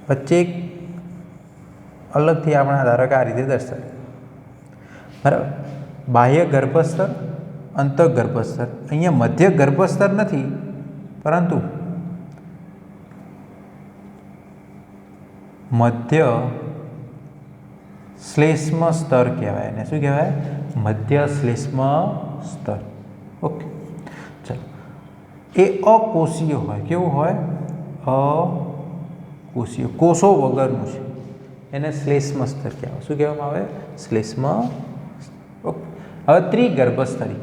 વચ્ચે એક અલગથી આપણે ધારો કે આ રીતે દર્શાવીએ, બરાબર. બાહ્ય ગર્ભસ્તર, અંતઃગર્ભસ્તર. અહીંયા મધ્ય ગર્ભસ્તર નથી, પરંતુ મધ્ય શ્લેષ્મ સ્તર કહેવાય. એને શું કહેવાય? મધ્ય શ્લેષ્મ સ્તર. ઓકે, ચાલો. એ અકોષીય હોય. કેવું હોય? અકોષીય, કોષો વગરનું છે. એને શ્લેષ્મ સ્તર કહેવાય. શું કહેવામાં આવે? શ્લેષ્મ. ઓકે, હવે ત્રિગર્ભસ્તરી,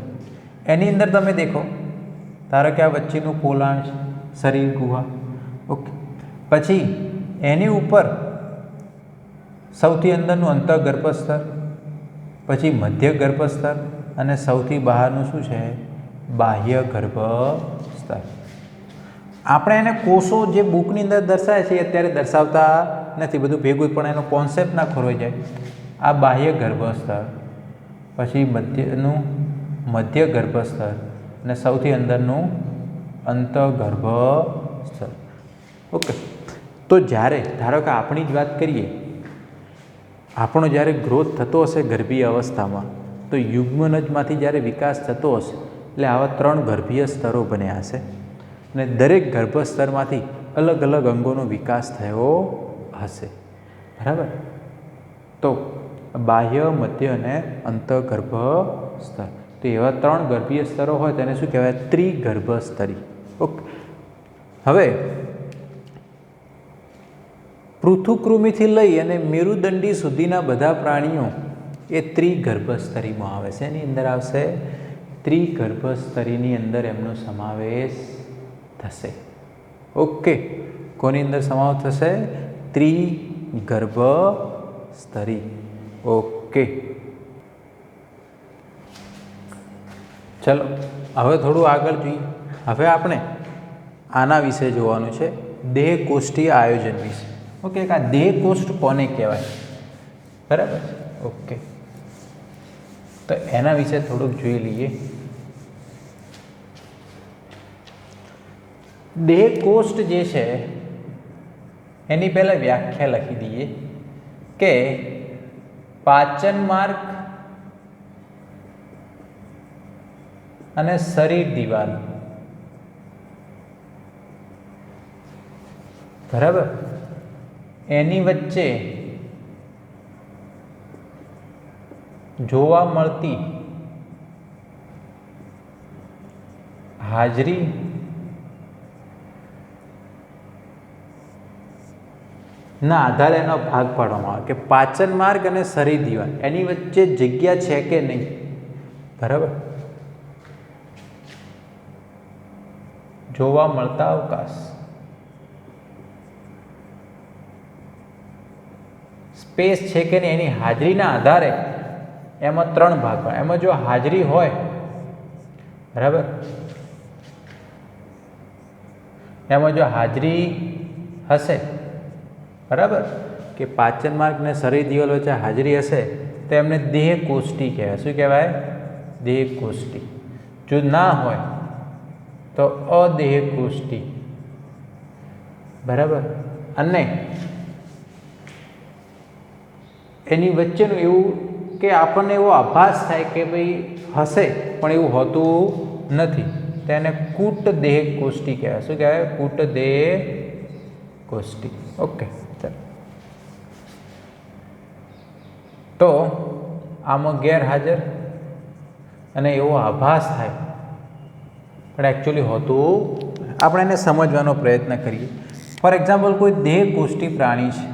એની અંદર તમે દેખો, ધારો કે આ વચ્ચેનું પોલાણ છે, શરીર ગુહા. ઓકે, પછી એની ઉપર સૌથી અંદરનું અંતઃગર્ભસ્તર, પછી મધ્ય ગર્ભસ્તર અને સૌથી બહારનું શું છે? બાહ્ય ગર્ભસ્તર. આપણે એને કોષો જે બુકની અંદર દર્શાવે છે અત્યારે દર્શાવતા નથી, બધું ભેગું, પણ એનો કોન્સેપ્ટ ના ખોરવાઈ જાય. આ બાહ્ય ગર્ભસ્તર, પછી મધ્ય ગર્ભસ્તર અને સૌથી અંદરનું અંતઃગર્ભસ્તર. ઓકે, તો જ્યારે ધારો કે આપણી જ વાત કરીએ, આપણો જ્યારે ગ્રોથ થતો હશે ગર્ભીય અવસ્થામાં, તો યુગ્મનજમાંથી જ્યારે વિકાસ થતો હશે એટલે આવા ત્રણ ગર્ભીય સ્તરો બન્યા હશે અને દરેક ગર્ભસ્તરમાંથી અલગ અલગ અંગોનો વિકાસ થયો હશે. બરાબર. તો બાહ્ય, મધ્ય અને અંતઃગર્ભ સ્તર, તો એવા ત્રણ ગર્ભીય સ્તરો હોય તેને શું કહેવાય? ત્રિગર્ભસ્તરી. ઓકે, હવે પૃથુકૃમિથી લઈ અને મેરુદંડી સુધીના બધા પ્રાણીઓ એ ત્રિગર્ભસ્તરીમાં આવે છે. એની અંદર આવશે ત્રિગર્ભસ્તરીની અંદર એમનો સમાવેશ થશે. ઓકે, કોની અંદર સમાવેશ થશે? ત્રિગર્ભસ્તરી. ઓકે, ચલો હવે થોડું આગળ જોઈએ. હવે આપણે આના વિશે જોવાનું છે, દેહકોષ્ઠીય આયોજન વિશે. ઓકે, આ દેહકોષ્ઠ કોને કહેવાય? બરાબર. ઓકે, તો એના વિશે થોડુંક જોઈ લઈએ. દેહકોષ્ઠ જે છે એની પહેલાં વ્યાખ્યા લખી દઈએ કે પાચન માર્ગ અને શરીર દિવાલ. બરાબર, એની વચ્ચે જોવા મળતી હાજરી ના આધારે એનો ભાગ પાડવામાં આવે કે પાચન માર્ગ અને શરીર દિવાલ એની વચ્ચે જગ્યા છે કે નહીં. બરાબર, જોવા મળતા અવકાશ, સ્પેસ છે કે નહીં એની હાજરીના આધારે એમાં 3 ભાગ પડે. એમાં જો હાજરી હોય, બરાબર, એમાં જો હાજરી હશે, બરાબર, કે પાચન માર્ગ અને શરીર દિવાલ વચ્ચે હાજરી હશે તો એમને દેહકોષ્ઠી કહેવાય. શું કહેવાય? દેહકોષ્ઠી. જો ના હોય તો અદેહકોષ્ઠી. બરાબર, અને એની વચ્ચેનું એવું કે આપણને એવો આભાસ થાય કે ભાઈ હશે પણ એવું હોતું નથી, તેને કૂટ દેહકોષ્ઠી કહેવાય. શું કહેવાય? કૂટ દેહકોષ્ઠી. ઓકે, ચાલો. તો આમાં ગેરહાજર અને એવો આભાસ થાય પણ એકચ્યુઅલી હોતું, આપણે એને સમજવાનો પ્રયત્ન કરીએ. ફોર એક્ઝામ્પલ, કોઈ દેહકોષ્ઠી પ્રાણી છે,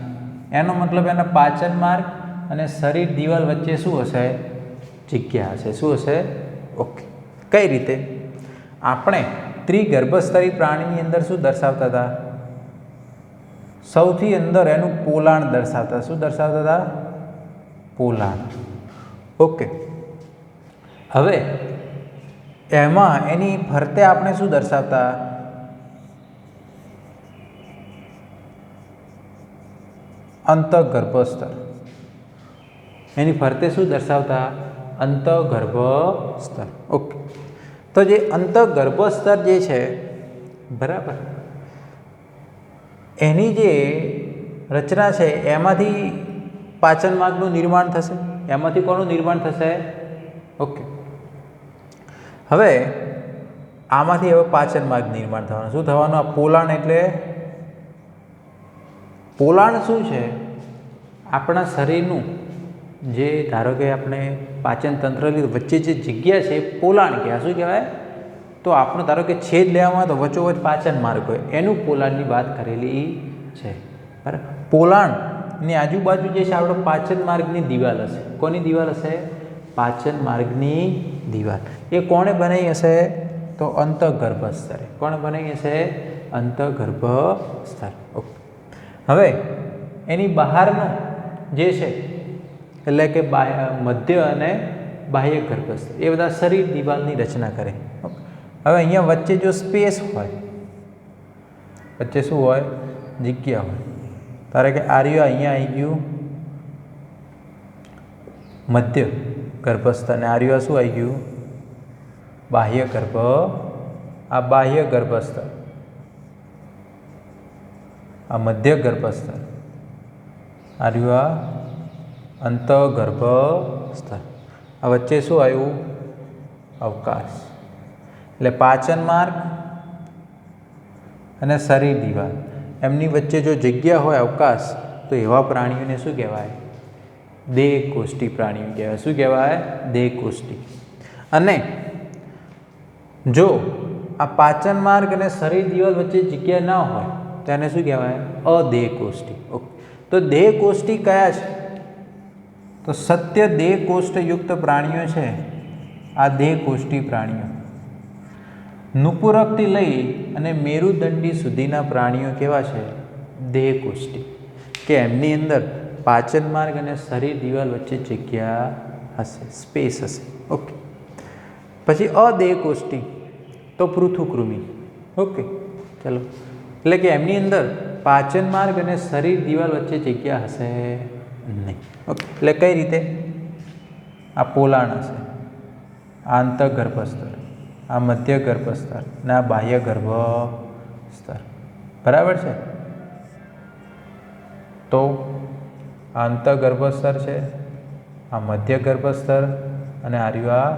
એનો મતલબ એના પાચન માર્ગ અને શરીર દિવાલ વચ્ચે શું હશે? જગ્યા હશે. શું હશે? ઓકે, કઈ રીતે? આપણે ત્રિગર્ભસ્તરી પ્રાણીની અંદર શું દર્શાવતા હતા? સૌથી અંદર એનું પોલાણ દર્શાવતા. શું દર્શાવતા હતા? પોલાણ. ઓકે, હવે એમાં એની ફરતે આપણે શું દર્શાવતા? અંતઃગર્ભસ્તર. એની ફરતે શું દર્શાવતા? અંતઃગર્ભસ્તર. ઓકે, તો જે અંતઃગર્ભસ્તર જે છે, બરાબર, એની જે રચના છે એમાંથી પાચન માર્ગનું નિર્માણ થશે. એમાંથી કોનું નિર્માણ થશે? ઓકે, હવે આમાંથી હવે પાચન માર્ગ નિર્માણ થવાનું. શું થવાનું? આ પોલાણ. એટલે પોલાણ શું છે? આપણા શરીરનું જે, ધારો કે આપણે પાચન તંત્રની વચ્ચે જે જગ્યા છે પોલાણ કહેવાય. શું કહેવાય? તો આપણો ધારો કે છેદ લેવામાં તો વચ્ચોવચ્ચ પાચન માર્ગ હોય, એનું પોલાણની વાત કરેલી છે. બરાબર, પોલાણની આજુબાજુ જે છે આપણો પાચન માર્ગની દિવાલ હશે. કોની દિવાલ હશે? પાચન માર્ગની દિવાલ. એ કોણે બનાવી હશે? તો અંતઃગર્ભસ્તરે. કોણે બનાવી હશે? અંતઃગર્ભસ્તર. ઓકે, હવે એની બહારનું જે છે એટલે કે મધ્ય અને બાહ્ય ગર્ભસ્તર એ બધા શરીર દિવાલની રચના કરે. હવે અહીંયા વચ્ચે જો સ્પેસ હોય, વચ્ચે શું હોય? જગ્યા હોય. ધારો કે આર્ય અહીંયા આવી ગયું મધ્ય ગર્ભસ્તર અને આર્ય શું આવી ગયું? બાહ્ય ગર્ભ. આ બાહ્ય ગર્ભસ્તર, આ મધ્ય ગર્ભસ્તર, આર્ય અંતઃગર્ભસ્તર. આ વચ્ચે શું આવ્યું? અવકાશ. એટલે પાચન માર્ગ અને શરીર દિવાલ એમની વચ્ચે જો જગ્યા હોય, અવકાશ, તો એવા પ્રાણીઓને શું કહેવાય? દેહકોષ્ઠી પ્રાણીઓ કહેવાય. શું કહેવાય? દેહકોષ્ઠી. અને જો આ પાચન માર્ગ અને શરીર દિવાલ વચ્ચે જગ્યા ના હોય તો એને શું કહેવાય? અદેહકોષ્ઠી. ઓકે, તો દેહકોષ્ઠી કયા છે? તો સત્ય દેહકોષ્ઠયુક્ત પ્રાણીઓ છે આ દેહકોષ્ઠી પ્રાણીઓ. નુપુરકથી લઈ અને મેરુદંડી સુધીના પ્રાણીઓ કેવા છે? દેહકોષ્ઠી. કે એમની અંદર પાચન માર્ગ અને શરીર દિવાલ વચ્ચે જગ્યા હશે, સ્પેસ હશે. ઓકે. પછી અદેહકોષ્ઠી તો પૃથુકૃમિ. ઓકે, ચલો. એટલે કે એમની અંદર પાચન માર્ગ અને શરીર દિવાલ વચ્ચે જગ્યા હશે નહીં. ઓકે, એટલે કઈ રીતે? આ પોલાણ હશે, આ અંતઃગર્ભસ્તર, આ મધ્ય ગર્ભસ્તર અને આ બાહ્ય ગર્ભસ્તર. બરાબર છે? તો આ અંતઃગર્ભસ્તર છે, આ મધ્ય ગર્ભસ્તર અને આ રહ્યું આ.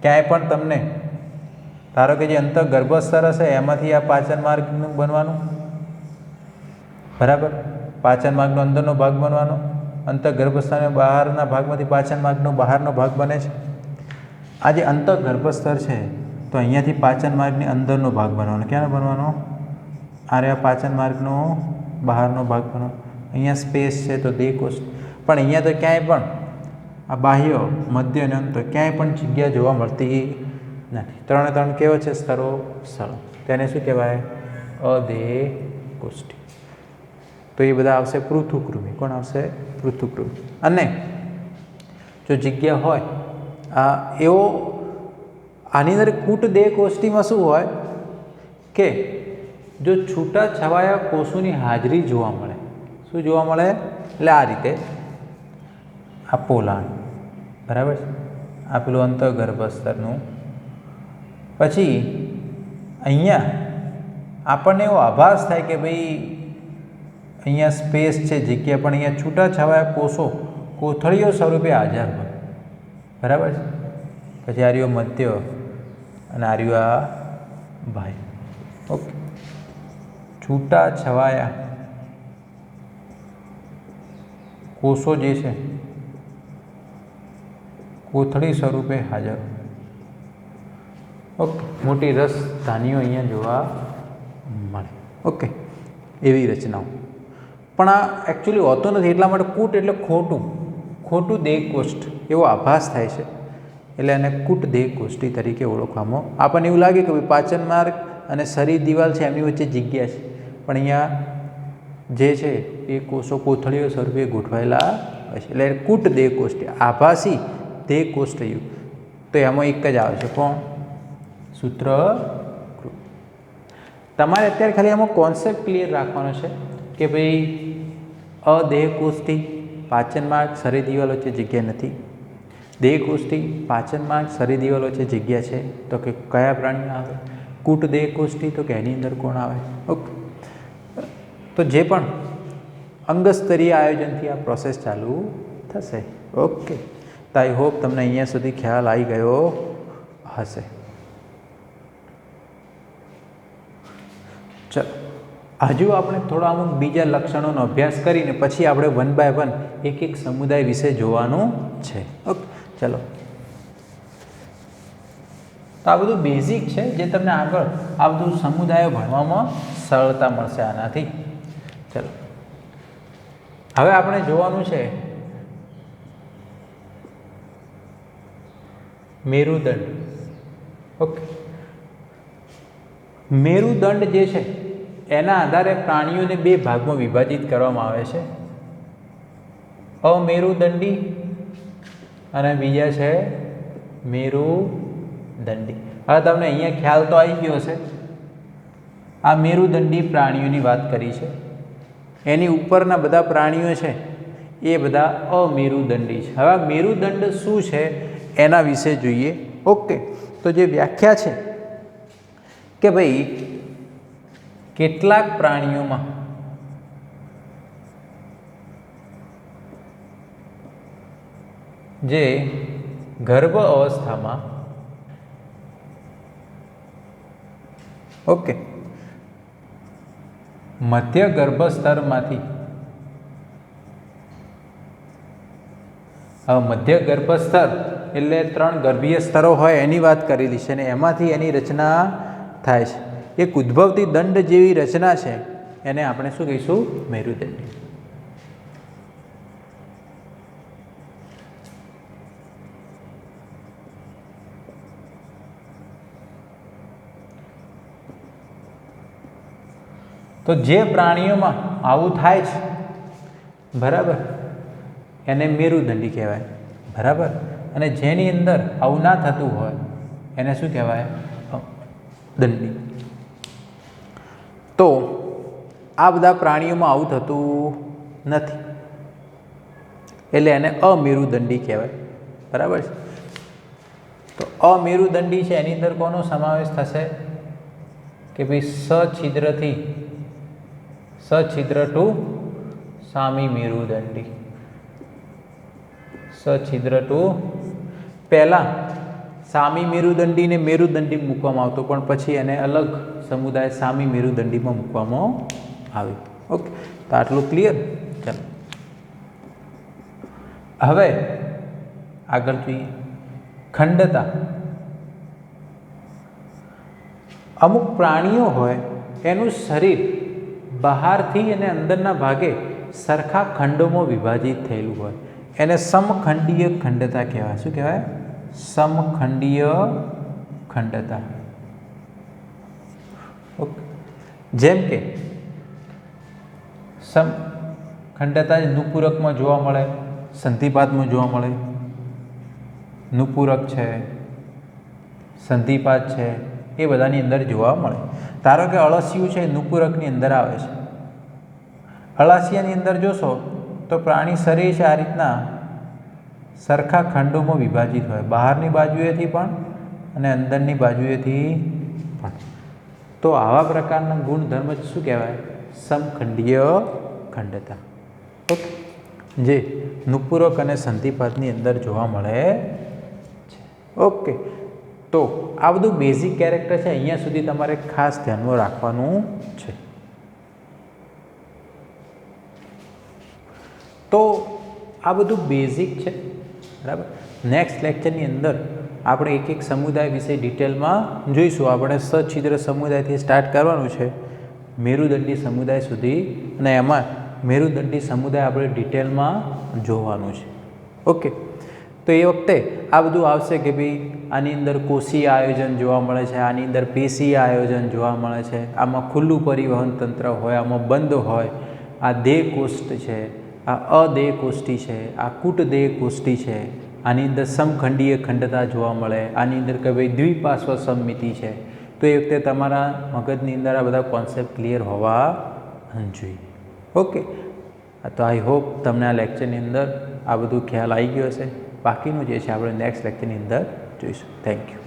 ક્યાંય પણ તમને ધારો કે જે અંતઃગર્ભસ્તર હશે એમાંથી આ પાચન માર્ગનું બનવાનું. બરાબર? પાચન માર્ગનો અંદરનો ભાગ બનવાનો, અંતઃગર્ભસ્તર બહારના ભાગમાંથી પાચન માર્ગનો બહારનો ભાગ બને છે. આ જે અંતઃગર્ભસ્તર છે તો અહીંયાથી પાચન માર્ગની અંદરનો ભાગ બનવાનો. ક્યાંનો બનવાનો? આ રહ્યા પાચન માર્ગનો બહારનો ભાગ બનવાનો. અહીંયા સ્પેસ છે તો દેહકોષ્ઠ. પણ અહીંયા તો ક્યાંય પણ આ બાહ્ય, મધ્ય અને અંત ક્યાંય પણ જગ્યા જોવા મળતી નથી. ત્રણે ત્રણ કેવો છે? સ્તરો સરળ. તેને શું કહેવાય? અદેહકોષ્ઠી. તો એ બધા આવશે પૃથુકૃમિ. કોણ આવશે? પૃથુકૃમિ. અને જો જગ્યા હોય એવો આની અંદર કૂટ દેહકોષ્ઠીમાં શું હોય કે જો છૂટા છવાયા કોષોની હાજરી જોવા મળે. શું જોવા મળે? એટલે આ રીતે આ પોલાણ. બરાબર છે? આ પેલું અંતઃગર્ભસ્તરનું. પછી અહીંયા આપણને એવો આભાસ થાય કે ભાઈ અહીંયા સ્પેસ છે, જગ્યા, પણ અહીંયા છૂટા છવાયા કોષો કોથળીઓ સ્વરૂપે હાજર હોય. બરાબર છે? પછી આ રહ્યો મધ્ય અને આ રહ્યું આ બાહ્ય. ઓકે. છૂટા છવાયા કોષો જે છે કોથળી સ્વરૂપે હાજર. ઓકે. મોટી રસ ધાનીઓ અહીંયા જોવા મળે. ઓકે, એવી રચનાઓ. પણ આ એકચ્યુઅલી હોતું નથી. એટલા માટે કૂટ એટલે ખોટું દેહકોષ્ઠ એવો આભાસ થાય છે, એટલે એને કૂટ દેહકોષ્ઠી તરીકે ઓળખવામાં. આપણને એવું લાગે કે ભાઈ પાચન માર્ગ અને શરીર દિવાલ છે એમની વચ્ચે જગ્યા છે, પણ અહીંયા જે છે એ કોષો કોથળીઓ સ્વરૂપે ગોઠવાયેલા હોય છે, એટલે કૂટ દેહકોષ્ઠી, આભાસી દેહકોષ્ઠિયું. તો એમાં એક જ આવે છે. કોણ? સૂત્રકૃમિ. તમારે અત્યારે ખાલી આમાં કોન્સેપ્ટ ક્લિયર રાખવાનો છે કે ભાઈ અદેહકોષ્ઠી, પાચન માર્ગ શરીર દિવાલ વચ્ચે જગ્યા નથી. દેહકોષ્ઠી, પાચન માર્ગ શરીર દિવાલ વચ્ચે જગ્યા છે. તો કે કયા પ્રાણી આવે? કૂટ દેહકોષ્ઠી. તો કે એની અંદર કોણ આવે? ઓકે. તો જે પણ અંગસ્તરીય આયોજનથી આ પ્રોસેસ ચાલુ થશે. ઓકે. તો આઈ હોપ તમને અહીંયા સુધી ખ્યાલ આવી ગયો હશે. ચલો, હજુ આપણે થોડા અમુક બીજા લક્ષણોનો અભ્યાસ કરીને પછી આપણે 1 by 1 એક એક સમુદાય વિશે જોવાનું છે. ઓકે, ચલો. તો આ બધું બેઝિક છે જે તમને આગળ આ બધું સમુદાયો ભણવામાં સરળતા મળશે આનાથી. ચલો, હવે આપણે જોવાનું છે મેરુદંડ. ઓકે. મેરુદંડ જે છે એના આધારે પ્રાણીઓને 2 ભાગમાં વિભાજિત કરવામાં આવે છે. અમેરુદંડી અને બીજા છે મેરુદંડી. હવે તમને અહીંયા ખ્યાલ તો આવી ગયો હશે. આ મેરુદંડી પ્રાણીઓની વાત કરી છે. એની ઉપરના બધા પ્રાણીઓ છે એ બધા અમેરુદંડી છે. હવે મેરુદંડ શું છે એના વિશે જોઈએ. ઓકે. તો જે વ્યાખ્યા છે કે ભાઈ કેટલાક પ્રાણીઓમાં જે ગર્ભ અવસ્થામાં ઓકે મધ્ય ગર્ભસ્તરમાંથી મધ્ય ગર્ભસ્તર એટલે 3 ગર્ભીય સ્તરો હોય એની વાત કરેલી છે અને એમાંથી એની રચના થાય છે. એક ઉદ્ભવતી દંડ જેવી રચના છે એને આપણે શું કહીશું? મેરુદંડી. તો જે પ્રાણીઓમાં આવું થાય છે બરાબર, એને મેરુદંડી કહેવાય. બરાબર, અને જેની અંદર આવું ના થતું હોય એને શું કહેવાય? દંડી. તો આ બધા પ્રાણીઓમાં આવું થતું નથી એટલે એને અમેરુદંડી કહેવાય. બરાબર છે. તો અમેરુદંડી છે એની અંદર કોનો સમાવેશ થશે કે ભાઈ સછિદ્ર ટુ સામી મેરુદંડી. સછિદ્ર ટુ પહેલાં સામી મેરુદંડીને મેરુદંડી મૂકવામાં આવતો પણ પછી એને અલગ સમુદાય સામી મેરુદંડીમાં મૂકવામાં આવ્યું. ઓકે, તો આટલું ક્લિયર. ચાલો હવે આગળ જોઈએ. ખંડતા. અમુક પ્રાણીઓ હોય એનું શરીર બહારથી અને અંદરના ભાગે સરખા ખંડોમાં વિભાજિત થયેલું હોય એને સમખંડીય ખંડતા કહેવાય. શું કહેવાય? સમખંડીય ખંડતા. ઓકે, જેમ કે ખંડતા નુપુરકમાં જોવા મળે, સંધિપાતમાં જોવા મળે. નુપુરક છે, સંધિપાત છે, એ બધાની અંદર જોવા મળે. ધારો કે અળસિયું છે નુપુરકની અંદર આવે છે. અળસિયાની અંદર જોશો તો પ્રાણી શરીર છે આ રીતના સરખા ખંડોમાં વિભાજિત હોય, બહારની બાજુએથી પણ અને અંદરની બાજુએથી પણ. તો આવા પ્રકારના ગુણધર્મ શું કહેવાય? સમખંડીય ખંડતા. ઓકે, જે નુપુરક અને સંધિપાતની અંદર જોવા મળે છે. ઓકે, તો આ બધું બેઝિક કેરેક્ટર છે, અહીંયા સુધી તમારે ખાસ ધ્યાનમાં રાખવાનું છે. તો આ બધું બેઝિક છે. બરાબર, નેક્સ્ટ લેક્ચરની અંદર આપણે એક એક સમુદાય વિશે ડિટેલમાં જોઈશું. આપણે સછિદ્ર સમુદાયથી સ્ટાર્ટ કરવાનું છે મેરુદંડી સમુદાય સુધી, અને એમાં મેરુદંડી સમુદાય આપણે ડિટેલમાં જોવાનું છે. ઓકે, તો એ વખતે આ બધું આવશે કે ભાઈ આની અંદર કોષીય આયોજન જોવા મળે છે, આની અંદર પેશીય આયોજન જોવા મળે છે, આમાં ખુલ્લું પરિવહન તંત્ર હોય, આમાં બંધ હોય, આ દેહ કોષ્ઠ છે, આ અદેહ કોષ્ઠી છે, આ કૂટદેહ કોષ્ઠી છે, આની અંદર સમખંડીય ખંડતા જોવા મળે, આની અંદર કે ભાઈ દ્વિપાર્શ્વ સમમિતિ છે. તો એ વખતે તમારા મગજની અંદર આ બધા કોન્સેપ્ટ ક્લિયર હોવા જોઈએ. ઓકે, તો આઈ હોપ તમને આ લેક્ચરની અંદર આ બધું ખ્યાલ આવી ગયો હશે. બાકીનું જે છે આપણે નેક્સ્ટ લેક્ચરની અંદર જોઈશું. Thank you.